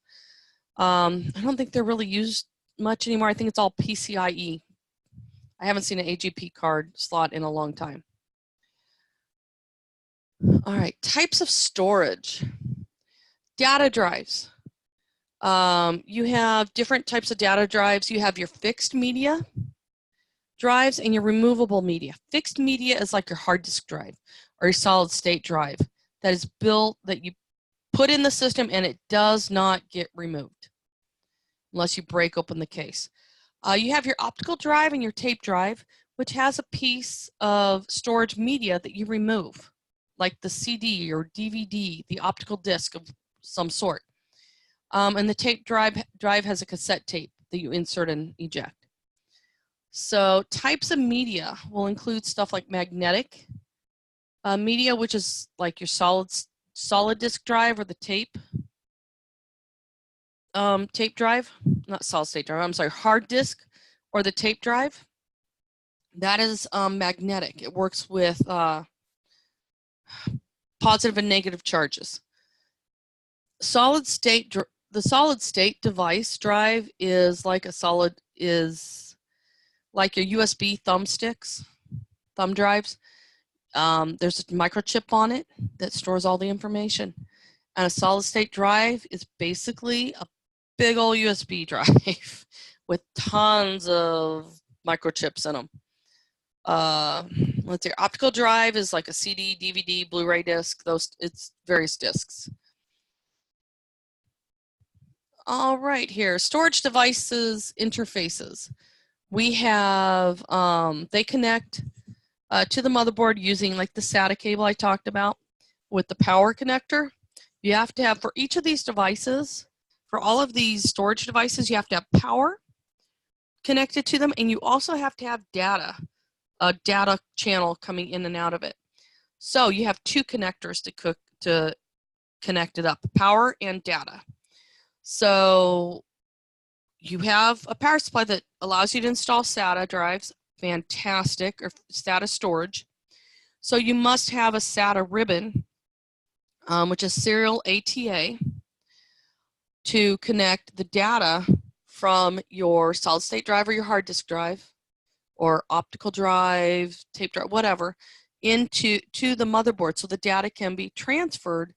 I don't think they're really used much anymore. I think it's all PCIe. I haven't seen an AGP card slot in a long time. All right, types of storage. Data drives. You have different types of data drives. You have your fixed media drives and your removable media. Fixed media is like your hard disk drive or your solid state drive that is built, that you put in the system and it does not get removed unless you break open the case. You have your optical drive and your tape drive, which has a piece of storage media that you remove, like the CD or DVD, the optical disc of some sort. And the tape drive has a cassette tape that you insert and eject. So types of media will include stuff like magnetic media, which is like your solid disk drive or the tape drive, not solid state drive, I'm sorry, hard disk or the tape drive. That is magnetic. It works with positive and negative charges. The solid state device drive is like your USB thumb drives. There's a microchip on it that stores all the information. And a solid state drive is basically a big old USB drive with tons of microchips in them. Let's see, optical drive is like a CD, DVD, Blu-ray disc. It's various discs. All right, here, storage devices interfaces. We have, they connect to the motherboard using like the SATA cable I talked about with the power connector. You have to have, for each of these devices, for all of these storage devices, you have to have power connected to them, and you also have to have data, a data channel coming in and out of it. So you have two connectors to connect it up, power and data. So you have a power supply that allows you to install SATA drives, fantastic, or SATA storage. So you must have a SATA ribbon, which is serial ATA, to connect the data from your solid state drive or your hard disk drive or optical drive, tape drive, whatever, into the motherboard so the data can be transferred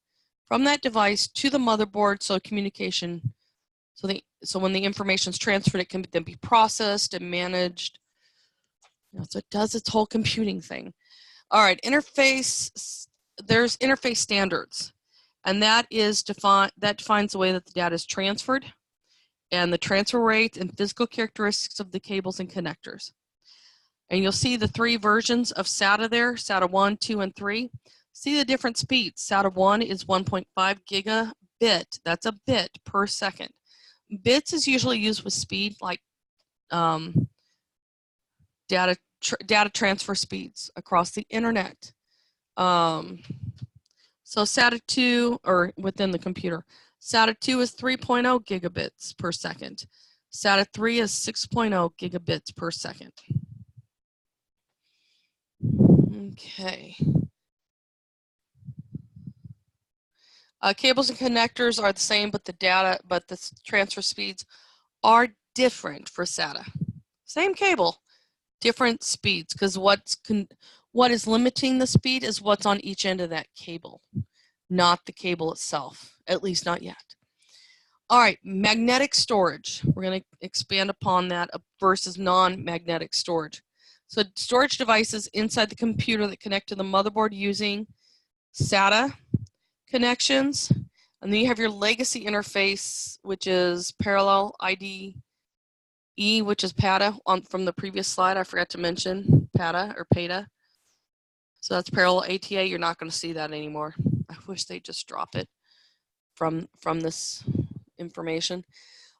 from that device to the motherboard so communication, so when the information is transferred, it can then be processed and managed. So it does its whole computing thing. All right, interface, there's interface standards, and that defines the way that the data is transferred and the transfer rates and physical characteristics of the cables and connectors. And you'll see the 3 versions of SATA there, SATA 1, 2, and 3. See the different speeds. SATA 1 is 1.5 gigabit. That's a bit per second. Bits is usually used with speed like data transfer speeds across the internet. So SATA 2, or within the computer, SATA 2 is 3.0 gigabits per second. SATA 3 is 6.0 gigabits per second. Okay. Cables and connectors are the same, but the transfer speeds are different for SATA. Same cable, different speeds, because what is limiting the speed is what's on each end of that cable, not the cable itself, at least not yet. All right, magnetic storage. We're going to expand upon that versus non-magnetic storage. So storage devices inside the computer that connect to the motherboard using SATA connections. And then you have your legacy interface, which is parallel IDE, which is PATA from the previous slide. I forgot to mention PATA or PATA. So that's parallel ATA. You're not going to see that anymore. I wish they'd just drop it from this information.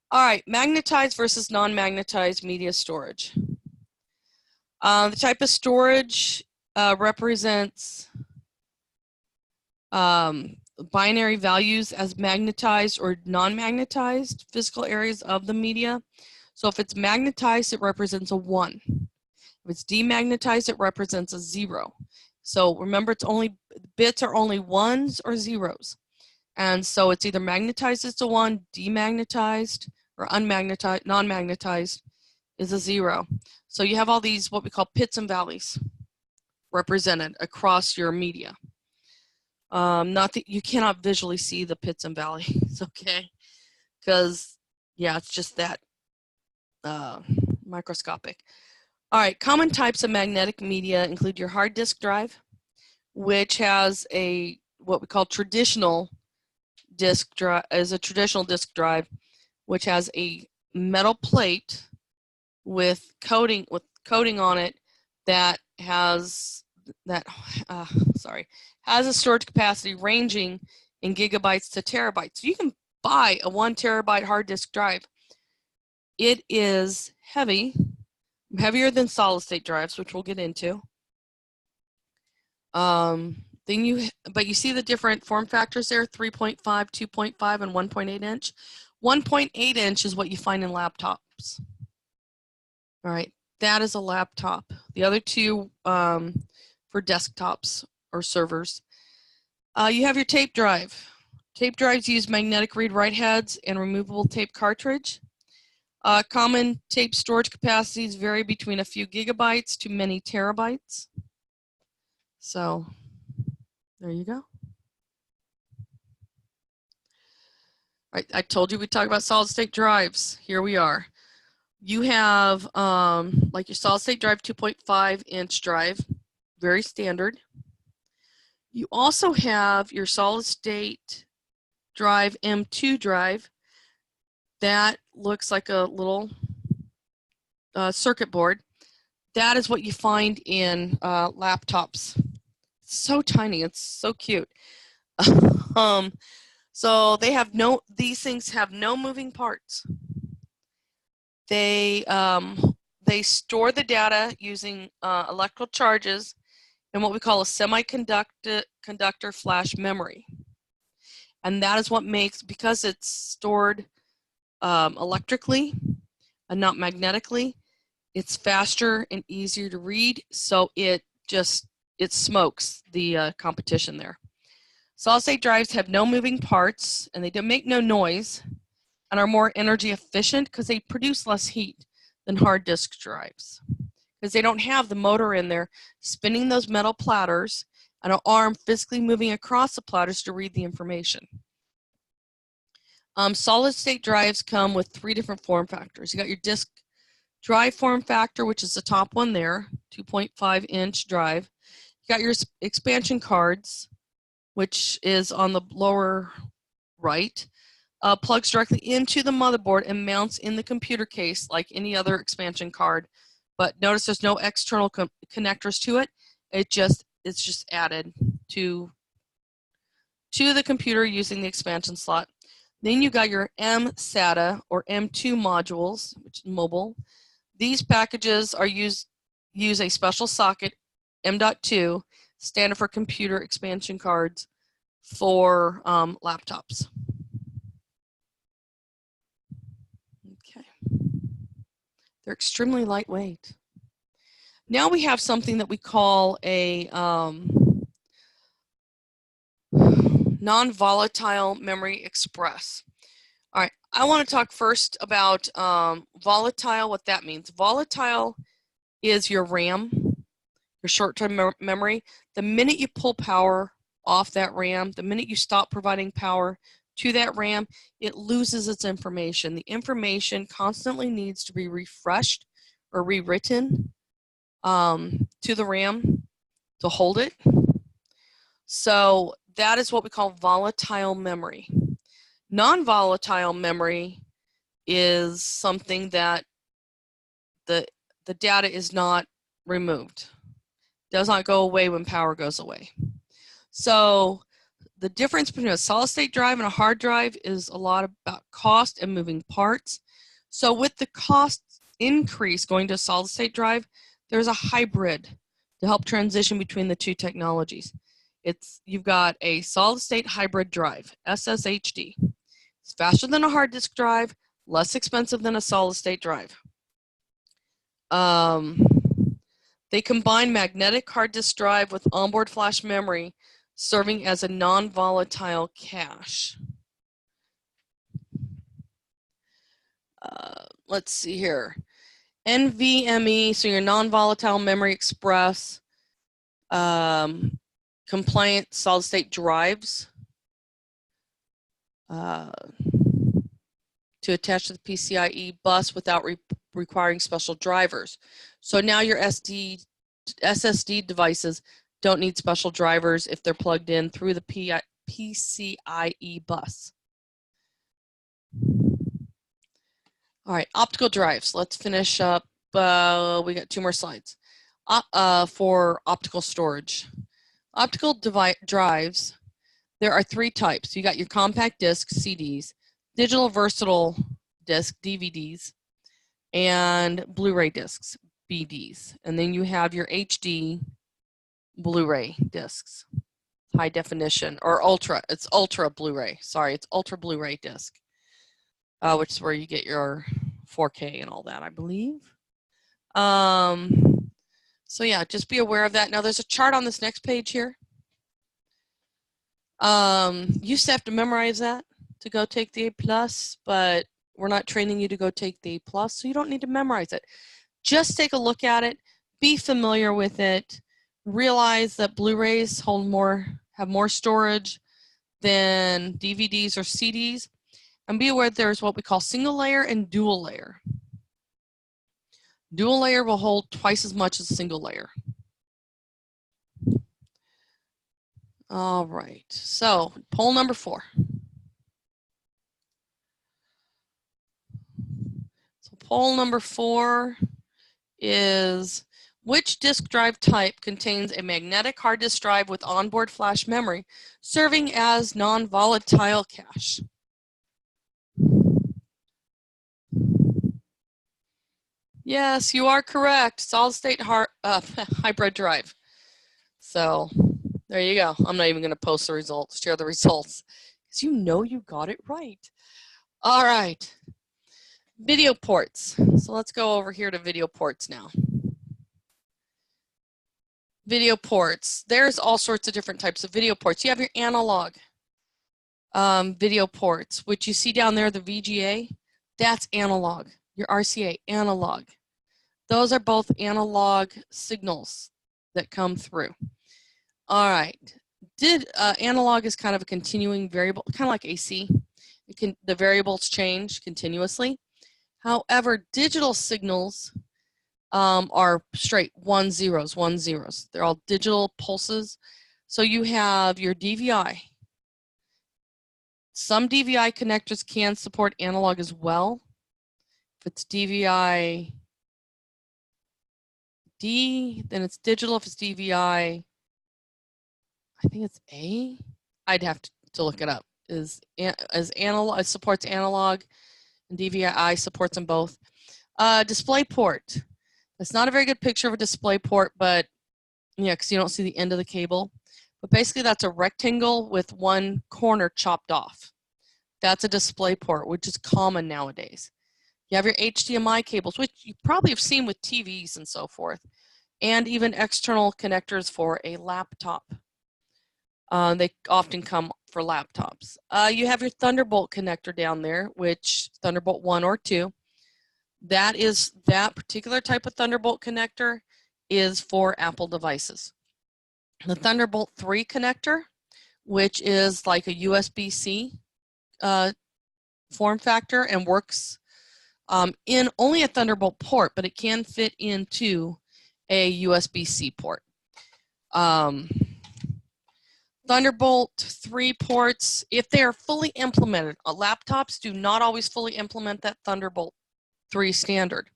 All right, magnetized versus non-magnetized media storage. The type of storage represents binary values as magnetized or non-magnetized physical areas of the media. So if it's magnetized, it represents a 1. If it's demagnetized, it represents a 0. So remember, bits are only 1s or 0s. And so it's either magnetized as a 1, demagnetized, or unmagnetized, non-magnetized is a 0. So you have all these what we call pits and valleys represented across your media. Not that you cannot visually see the pits and valleys, okay? Because, yeah, it's just that microscopic. All right, common types of magnetic media include your hard disk drive, which has what we call traditional disk drive, which has a metal plate with coating on it that has a storage capacity ranging in gigabytes to terabytes. So you can buy a 1 terabyte hard disk drive. It is heavy, heavier than solid state drives, which we'll get into. But you see the different form factors there, 3.5, 2.5, and 1.8 inch. 1.8 inch is what you find in laptops. All right, that is a laptop. The other two for desktops or servers. You have your tape drive. Tape drives use magnetic read-write heads and removable tape cartridge. Common tape storage capacities vary between a few gigabytes to many terabytes. So there you go. All right, I told you we'd talk about solid state drives. Here we are. You have like your solid state drive, 2.5 inch drive, very standard. You also have your solid state drive, M2 drive, that looks like a little circuit board. That is what you find in laptops. It's so tiny, it's so cute. So these things have no moving parts. They store the data using electrical charges in what we call a semiconductor flash memory. And that is what makes, because it's stored electrically, and not magnetically. It's faster and easier to read, so it smokes the competition there. Solid state drives have no moving parts, and they don't make no noise, and are more energy efficient because they produce less heat than hard disk drives, because they don't have the motor in there spinning those metal platters and an arm physically moving across the platters to read the information. Solid state drives come with 3 different form factors. You got your disk drive form factor, which is the top one there, 2.5-inch drive. You got your expansion cards, which is on the lower right. Plugs directly into the motherboard and mounts in the computer case like any other expansion card. But notice there's no external connectors to it. It's just added to the computer using the expansion slot. Then you got your M-SATA or M2 modules, which is mobile. These packages are use a special socket, M.2, standard for computer expansion cards for laptops. Okay. They're extremely lightweight. Now we have something that we call a non-volatile memory express. All right, I want to talk first about volatile, what that means. Volatile is your RAM, your short-term memory. The minute you pull power off that RAM, the minute you stop providing power to that RAM, it loses its information. The information constantly needs to be refreshed or rewritten to the RAM to hold it. So that is what we call volatile memory. Non-volatile memory is something that the data is not removed, does not go away when power goes away. So the difference between a solid state drive and a hard drive is a lot about cost and moving parts. So with the cost increase going to a solid state drive, there's a hybrid to help transition between the two technologies. You've got a solid state hybrid drive, SSHD. It's faster than a hard disk drive, less expensive than a solid state drive. They combine magnetic hard disk drive with onboard flash memory, serving as a non-volatile cache. Let's see here. NVMe, so your non-volatile memory express, compliant solid state drives to attach to the PCIe bus without requiring special drivers. So now your SSD devices don't need special drivers if they're plugged in through the PCIe bus. All right, optical drives. Let's finish up. We got 2 more slides. For optical storage. Optical drives, there are 3 types. You got your compact disc, CDs, digital versatile disc, DVDs, and Blu-ray discs, BDs. And then you have your HD Blu-ray discs, high definition, or ultra. It's ultra Blu-ray. Sorry, it's ultra Blu-ray disc, which is where you get your 4K and all that, I believe. So yeah, just be aware of that. Now there's a chart on this next page here. You used to have to memorize that to go take the A+, but we're not training you to go take the A+, so you don't need to memorize it. Just take a look at it, be familiar with it, realize that Blu-rays have more storage than DVDs or CDs, and be aware that there's what we call single layer and dual layer. Dual layer will hold twice as much as single layer. All right, so poll number 4. So poll number 4 is, which disk drive type contains a magnetic hard disk drive with onboard flash memory serving as non-volatile cache? Yes, you are correct. Solid state hybrid drive. So there you go. I'm not even going to post the results, share the results, because you know you got it right. All right. Video ports. So let's go over here to video ports now. Video ports. There's all sorts of different types of video ports. You have your analog video ports, which you see down there, the VGA. That's analog. Your RCA, analog. Those are both analog signals that come through. All right. Analog is kind of a continuing variable, kind of like AC. The variables change continuously. However, digital signals are straight 1 zeros, 1 zeros. They're all digital pulses. So you have your DVI. Some DVI connectors can support analog as well. If it's DVI D, then it's digital. If it's DVI, I think it's A. I'd have to look it up. Analog, it supports analog, and DVI supports them both. Display port. That's not a very good picture of a display port, but yeah, because you don't see the end of the cable. But basically, that's a rectangle with one corner chopped off. That's a display port, which is common nowadays. You have your HDMI cables, which you probably have seen with TVs and so forth, and even external connectors for a laptop. They often come for laptops. You have your Thunderbolt connector down there, which Thunderbolt 1 or 2. That particular type of Thunderbolt connector is for Apple devices. The Thunderbolt 3 connector, which is like a USB-C form factor and works in only a Thunderbolt port, but it can fit into a USB-C port. Thunderbolt 3 ports, if they are fully implemented, laptops do not always fully implement that Thunderbolt 3 standard.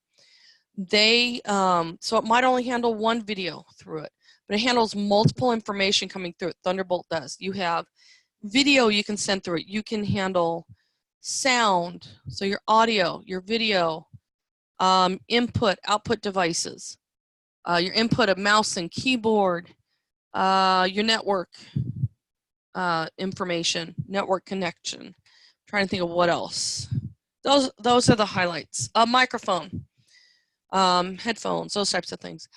So it might only handle one video through it, but it handles multiple information coming through it. Thunderbolt does. You have video you can send through it. You can handle sound, so your audio, your video, input, output devices, your input of mouse and keyboard, your network information, network connection. I'm trying to think of what else. Those are the highlights. A microphone, headphones, those types of things.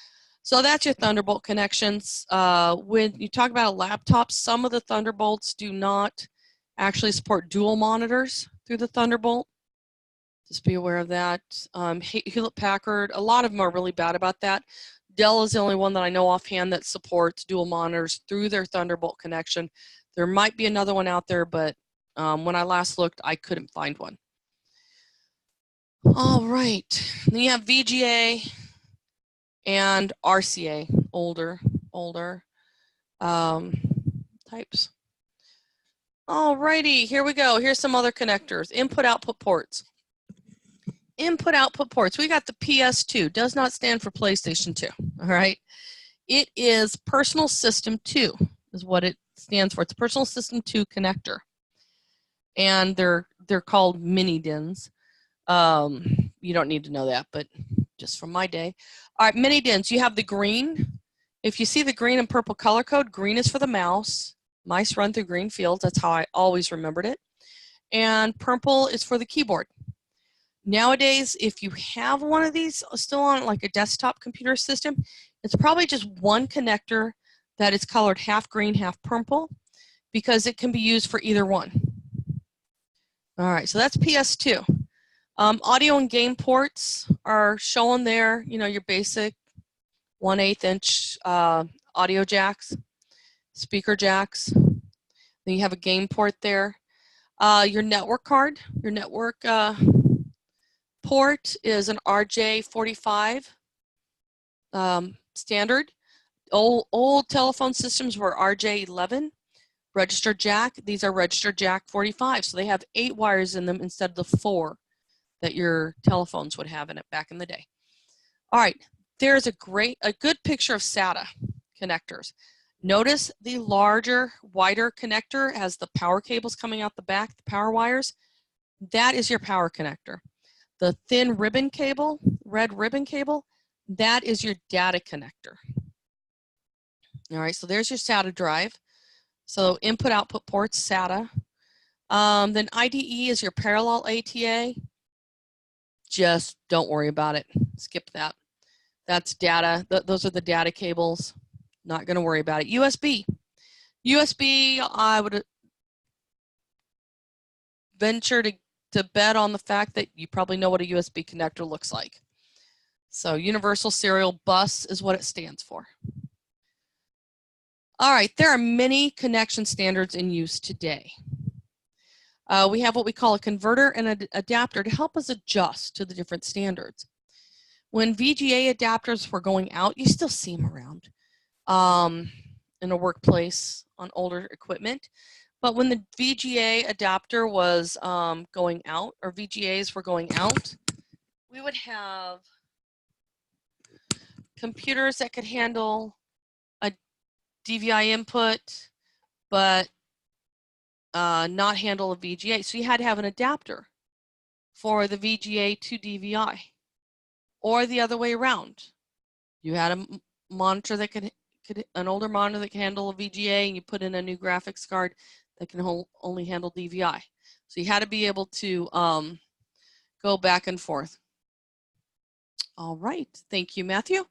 So that's your Thunderbolt connections. When you talk about a laptop, some of the Thunderbolts do not actually support dual monitors through the Thunderbolt. Just be aware of that. Hewlett-Packard, a lot of them are really bad about that. Dell is the only one that I know offhand that supports dual monitors through their Thunderbolt connection. There might be another one out there, but when I last looked, I couldn't find one. All right, then you have VGA and RCA, older types. All righty, here we go. Here's some other connectors. Input-output ports. Input-output ports. We got the PS2. Does not stand for PlayStation 2. All right. It is Personal System 2 is what it stands for. It's a Personal System 2 connector. And they're called mini DINs. You don't need to know that, but just from my day. All right, mini DINs. You have the green. If you see the green and purple color code, green is for the mouse. Mice run through green fields. That's how I always remembered it. And purple is for the keyboard. Nowadays, if you have one of these still on like a desktop computer system, it's probably just one connector that is colored half green, half purple, because it can be used for either one. All right, so that's PS2. Audio and game ports are shown there, you know, your basic 1/8 inch audio jacks, speaker jacks. Then you have a game port there. Your network card, your network port is an RJ45 standard. Old telephone systems were RJ11. Register jack, these are register jack 45, so they have 8 wires in them instead of the 4 that your telephones would have in it back in the day. All right, there's a good picture of SATA connectors. Notice the larger, wider connector has the power cables coming out the back, the power wires. That is your power connector. The thin ribbon cable, red ribbon cable, that is your data connector. All right, so there's your SATA drive. So input-output ports, SATA. Then IDE is your parallel ATA. Just don't worry about it. Skip that. That's data. Those are the data cables. Not going to worry about it. USB. USB, I would venture to bet on the fact that you probably know what a USB connector looks like. So Universal Serial Bus is what it stands for. All right, there are many connection standards in use today. We have what we call a converter and an adapter to help us adjust to the different standards. When VGA adapters were going out, you still see them around in a workplace on older equipment. But when the VGA adapter was going out, or VGAs were going out, we would have computers that could handle a DVI input, but not handle a VGA. So you had to have an adapter for the VGA to DVI, or the other way around. You had a monitor that could an older monitor that can handle a VGA, and you put in a new graphics card that can only handle DVI. So you had to be able to go back and forth. All right, thank you, Matthew.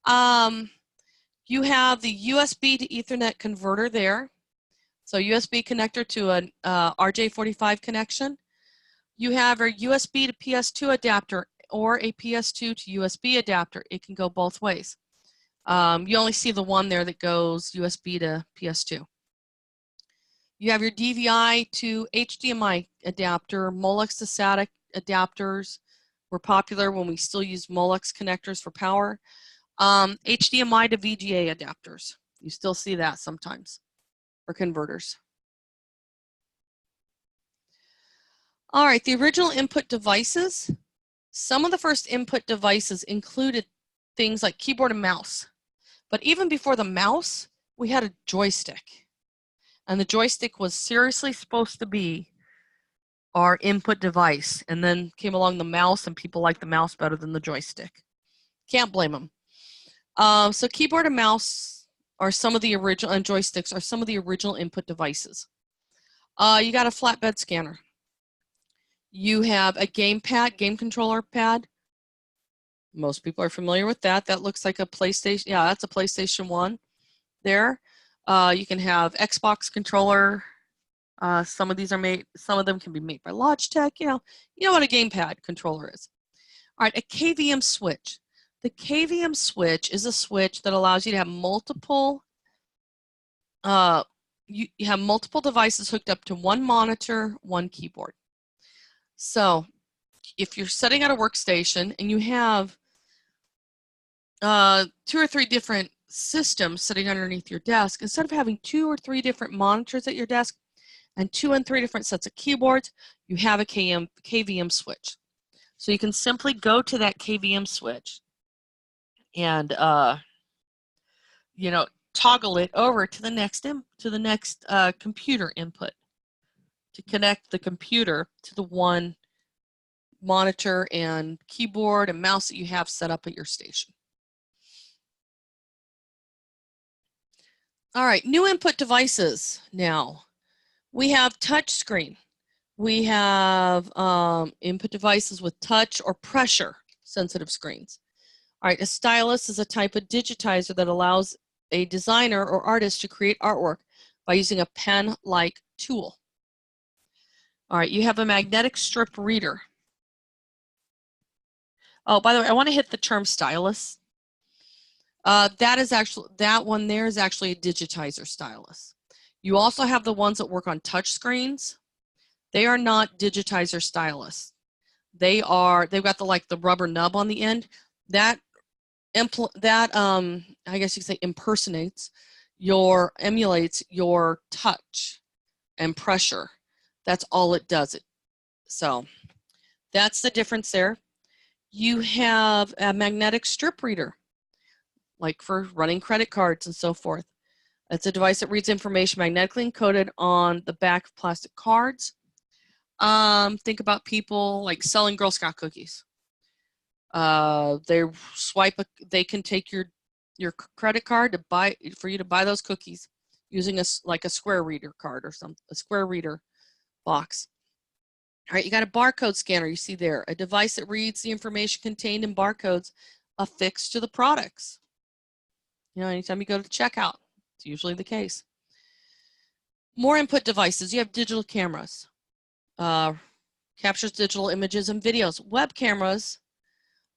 You have the USB to Ethernet converter there. So USB connector to an RJ45 connection. You have a USB to PS2 adapter or a PS2 to USB adapter. It can go both ways. You only see the one there that goes USB to PS2. You have your DVI to HDMI adapter. Molex to SATA adapters were popular when we still use Molex connectors for power. HDMI to VGA adapters. You still see that sometimes, or converters. All right, the original input devices. Some of the first input devices included things like keyboard and mouse. But even before the mouse, we had a joystick. And the joystick was seriously supposed to be our input device. And then came along the mouse, and people liked the mouse better than the joystick. Can't blame them. So keyboard and mouse are some of the original, and joysticks are some of the original input devices. You got a flatbed scanner. You have a game controller pad. Most people are familiar with that. That looks like a PlayStation. Yeah, that's a PlayStation 1 there. You can have Xbox controller. Some of these are made, some of them can be made by Logitech. You know what a gamepad controller is. All right, a KVM switch. The KVM switch is a switch that allows you to have multiple you have multiple devices hooked up to one monitor, one keyboard. So if you're setting out a workstation and you have 2 or 3 different systems sitting underneath your desk, instead of having 2 or 3 different monitors at your desk and 2 and 3 different sets of keyboards, you have a KVM switch. So you can simply go to that KVM switch and toggle it over to the next computer input to connect the computer to the one monitor and keyboard and mouse that you have set up at your station. All right, new input devices now. We have touch screen. We have input devices with touch or pressure sensitive screens. All right, a stylus is a type of digitizer that allows a designer or artist to create artwork by using a pen-like tool. All right, you have a magnetic strip reader. Oh, by the way, I want to hit the term stylus. That one there is actually a digitizer stylus. You also have the ones that work on touch screens. They are not digitizer stylus. They've got the rubber nub on the end. That I guess you could say emulates your touch and pressure. That's all it does. So that's the difference there. You have a magnetic strip reader, like for running credit cards and so forth. It's a device that reads information magnetically encoded on the back of plastic cards. Think about people like selling Girl Scout cookies. They can take your credit card for you to buy those cookies using a square reader card or a square reader box. All right, you got a barcode scanner, you see there, a device that reads the information contained in barcodes affixed to the products. You know, anytime you go to checkout, it's usually the case. More input devices, you have digital cameras, captures digital images and videos. Web cameras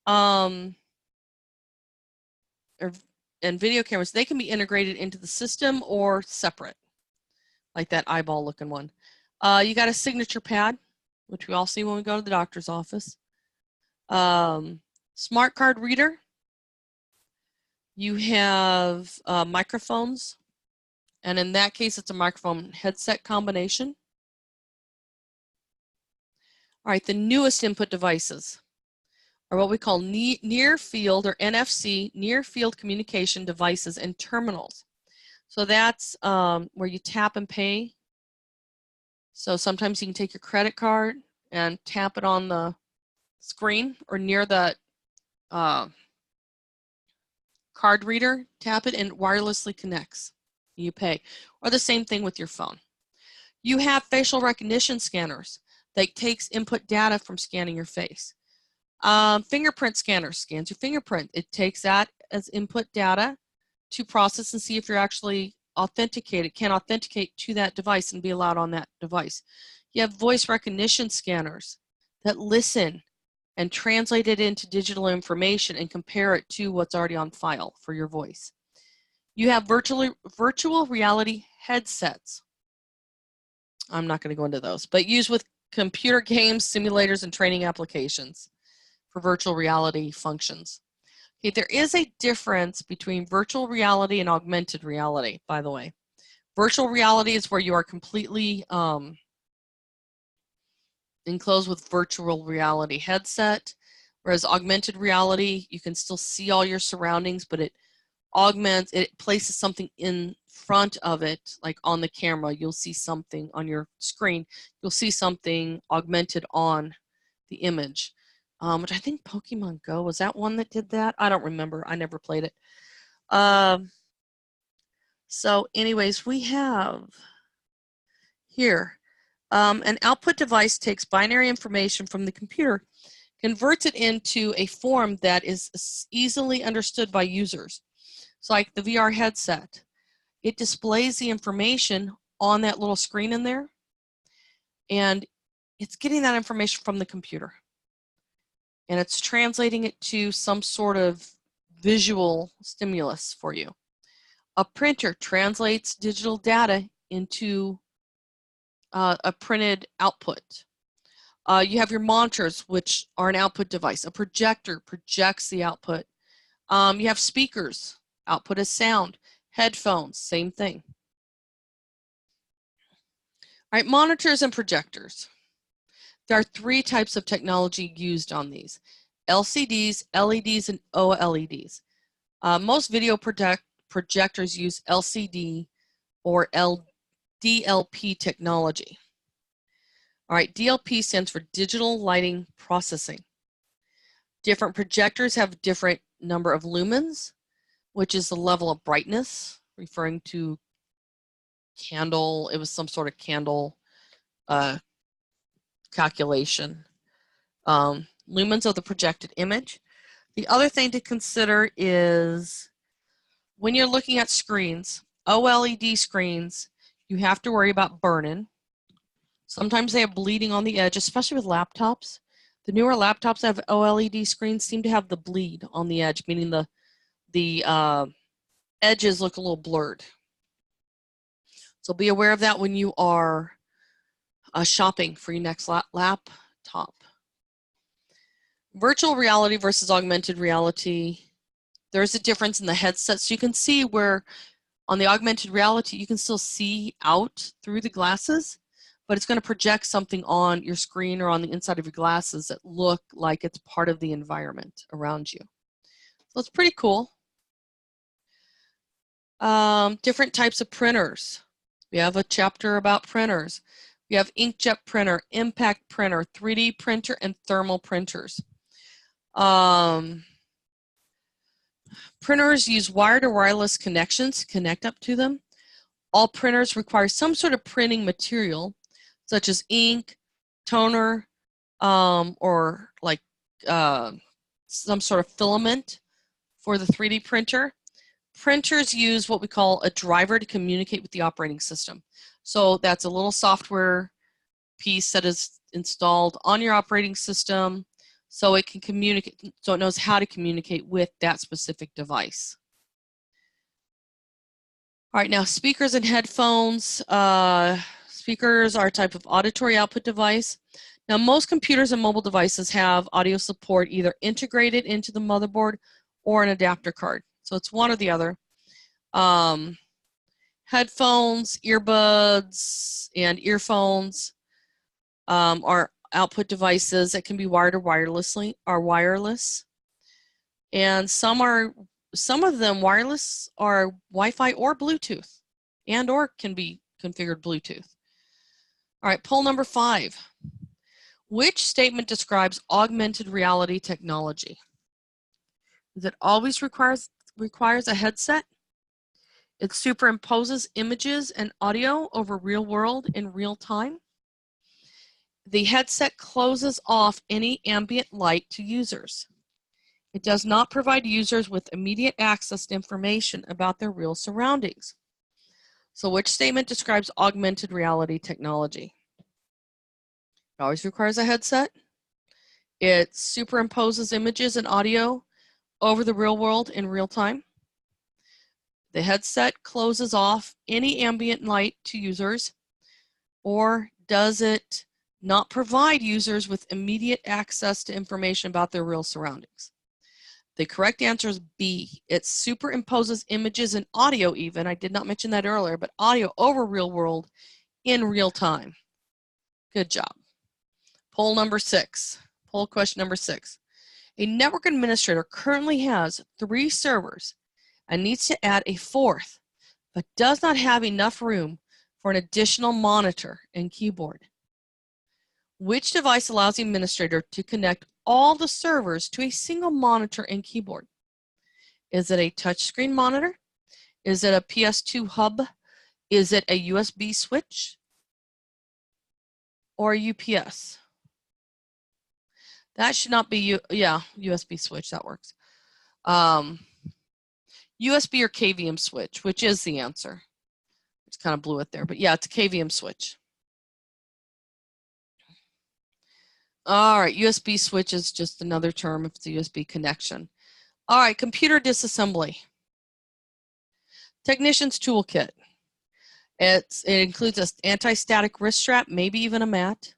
and video cameras, they can be integrated into the system or separate, like that eyeball looking one. You got a signature pad, which we all see when we go to the doctor's office. Smart card reader. You have microphones, and in that case, it's a microphone headset combination. All right, the newest input devices are what we call near field, or NFC, near field communication devices and terminals. So that's where you tap and pay. So sometimes you can take your credit card and tap it on the screen or near the card reader, tap it and it wirelessly connects. You pay. Or the same thing with your phone. You have facial recognition scanners that takes input data from scanning your face. Fingerprint scanner scans your fingerprint. It takes that as input data to process and see if you're actually authenticated, can authenticate to that device and be allowed on that device. You have voice recognition scanners that listen and translate it into digital information and compare it to what's already on file for your voice. You have virtual reality headsets. I'm not going to go into those, but used with computer games, simulators, and training applications for virtual reality functions. Okay, there is a difference between virtual reality and augmented reality, by the way. Virtual reality is where you are completely enclosed with virtual reality headset, whereas augmented reality, you can still see all your surroundings, but it augments, it places something in front of it, like on the camera. You'll see something on your screen. You'll see something augmented on the image, which I think Pokemon Go, was that one that did that? I don't remember. I never played it. So anyways, we have here an output device takes binary information from the computer, converts it into a form that is easily understood by users. So like the VR headset, it displays the information on that little screen in there, and it's getting that information from the computer. And it's translating it to some sort of visual stimulus for you. A printer translates digital data into a printed output. You have your monitors, which are an output device. A projector projects the output. You have speakers, output is sound. Headphones, same thing. All right, monitors and projectors. There are three types of technology used on these: LCDs, LEDs, and OLEDs. Most video projectors use LCD or DLP technology. All right, DLP stands for digital lighting processing. Different projectors have a different number of lumens, which is the level of brightness, referring to candle. It was some sort of candle calculation. Lumens of the projected image. The other thing to consider is when you're looking at screens, OLED screens, you have to worry about burn-in. Sometimes they have bleeding on the edge, especially with laptops. The newer laptops that have OLED screens seem to have the bleed on the edge, meaning the edges look a little blurred. So be aware of that when you are shopping for your next laptop. Virtual reality versus augmented reality. There's a difference in the headset. So you can see where on the augmented reality, you can still see out through the glasses, but it's going to project something on your screen or on the inside of your glasses that look like it's part of the environment around you. So it's pretty cool. Different types of printers. We have a chapter about printers. We have inkjet printer, impact printer, 3D printer, and thermal printers. Printers use wired or wireless connections to connect up to them. All printers require some sort of printing material, such as ink, toner, or like some sort of filament for the 3D printer. Printers use what we call a driver to communicate with the operating system. So that's a little software piece that is installed on your operating system so it can communicate, so it knows how to communicate with that specific device. All right, now speakers and headphones. Speakers are a type of auditory output device. Now most computers and mobile devices have audio support either integrated into the motherboard or an adapter card. So it's one or the other. Headphones, earbuds, and earphones are output devices that can be wired or wireless. And some of them wireless are Wi-Fi or Bluetooth, and or can be configured Bluetooth. All right, poll number 5. Which statement describes augmented reality technology? Is it always requires a headset? It superimposes images and audio over real world in real time. The headset closes off any ambient light to users. It does not provide users with immediate access to information about their real surroundings. So which statement describes augmented reality technology? It always requires a headset. It superimposes images and audio over the real world in real time. The headset closes off any ambient light to users. Or does it not provide users with immediate access to information about their real surroundings? The correct answer is B. It superimposes images and audio even. I did not mention that earlier, but audio over real world in real time. Good job. Poll number 6. Poll question number 6. A network administrator currently has 3 servers and needs to add a 4th, but does not have enough room for an additional monitor and keyboard. Which device allows the administrator to connect all the servers to a single monitor and keyboard? Is it a touchscreen monitor? Is it a PS2 hub? Is it a USB switch? Or a UPS? That should not be, USB switch, that works. USB or KVM switch, which is the answer. It's kind of blew it there, but yeah, it's a KVM switch. All right, USB switch is just another term if it's a USB connection. All right, computer disassembly. Technician's toolkit. It includes an anti-static wrist strap, maybe even a mat.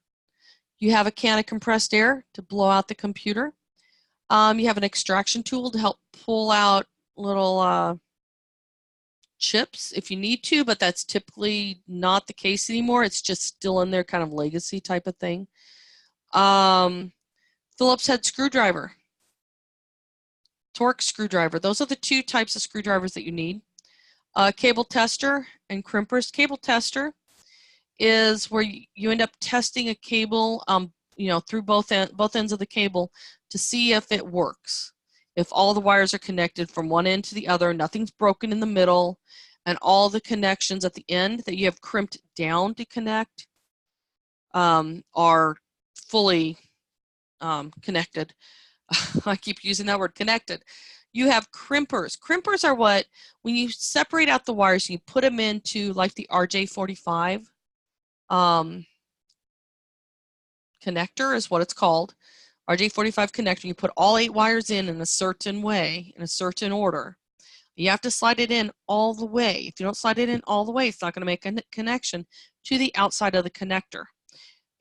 You have a can of compressed air to blow out the computer. You have an extraction tool to help pull out little chips if you need to, but that's typically not the case anymore. It's just still in there, kind of legacy type of thing. Phillips head screwdriver, Torx screwdriver. Those are the 2 types of screwdrivers that you need. Cable tester and crimpers. Cable tester is where you end up testing a cable, through both ends of the cable to see if it works. If all the wires are connected from one end to the other, nothing's broken in the middle, and all the connections at the end that you have crimped down to connect are fully connected. I keep using that word, connected. You have crimpers. Crimpers are what, when you separate out the wires and you put them into like the RJ45 connector is what it's called. RJ45 connector. You put all 8 wires in a certain way, in a certain order. You have to slide it in all the way. If you don't slide it in all the way, it's not going to make a connection to the outside of the connector.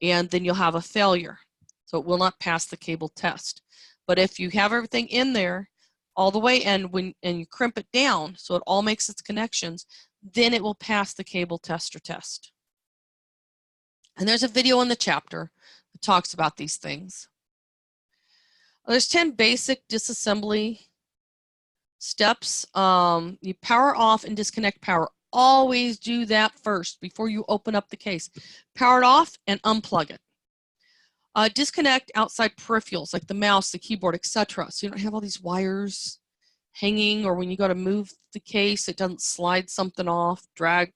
And then you'll have a failure. So it will not pass the cable test. But if you have everything in there all the way and you crimp it down so it all makes its connections, then it will pass the cable tester test. And there's a video in the chapter that talks about these things. There's 10 basic disassembly steps. You power off and disconnect power. Always do that first before you open up the case. Power it off and unplug it. Disconnect outside peripherals like the mouse, the keyboard, etc. So you don't have all these wires hanging, or when you go to move the case, it doesn't slide something off. Drag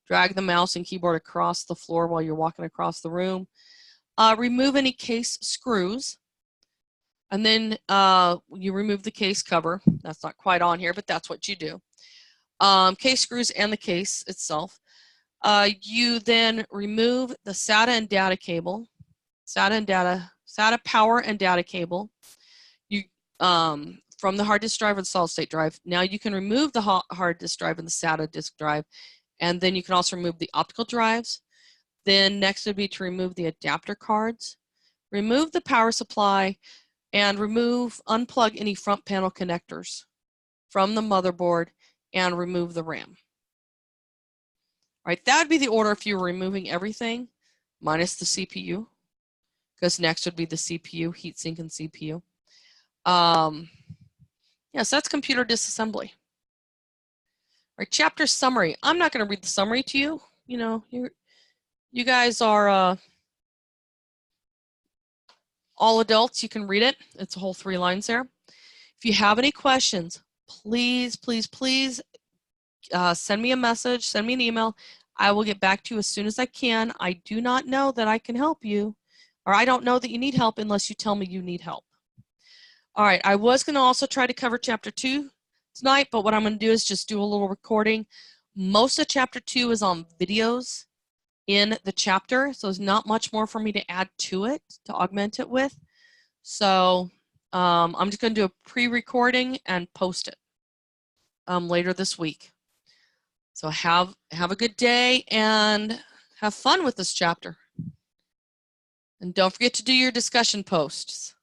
the mouse and keyboard across the floor while you're walking across the room. Remove any case screws. And then you remove the case cover. That's not quite on here, but that's what you do. Case screws and the case itself. You then remove the SATA and data cable, SATA power and data cable. You from the hard disk drive or the solid state drive. Now you can remove the hard disk drive and the SATA disk drive, and then you can also remove the optical drives. Then next would be to remove the adapter cards, remove the power supply, and unplug any front panel connectors from the motherboard and remove the RAM. All right, that would be the order if you were removing everything minus the CPU, because next would be the CPU, heatsink, and CPU. Yes, that's computer disassembly. All right, chapter summary. I'm not going to read the summary to you. You know, you guys are all adults. You can read it. It's a whole 3 lines there. If you have any questions, please, please, please send me a message, send me an email. I will get back to you as soon as I can. I do not know that I can help you, or I don't know that you need help unless you tell me you need help. All right, I was going to also try to cover chapter 2 tonight, but what I'm going to do is just do a little recording. Most of chapter 2 is on videos in the chapter, so there's not much more for me to add to it, to augment it with. So I'm just going to do a pre-recording and post it later this week. So have a good day and have fun with this chapter. And don't forget to do your discussion posts.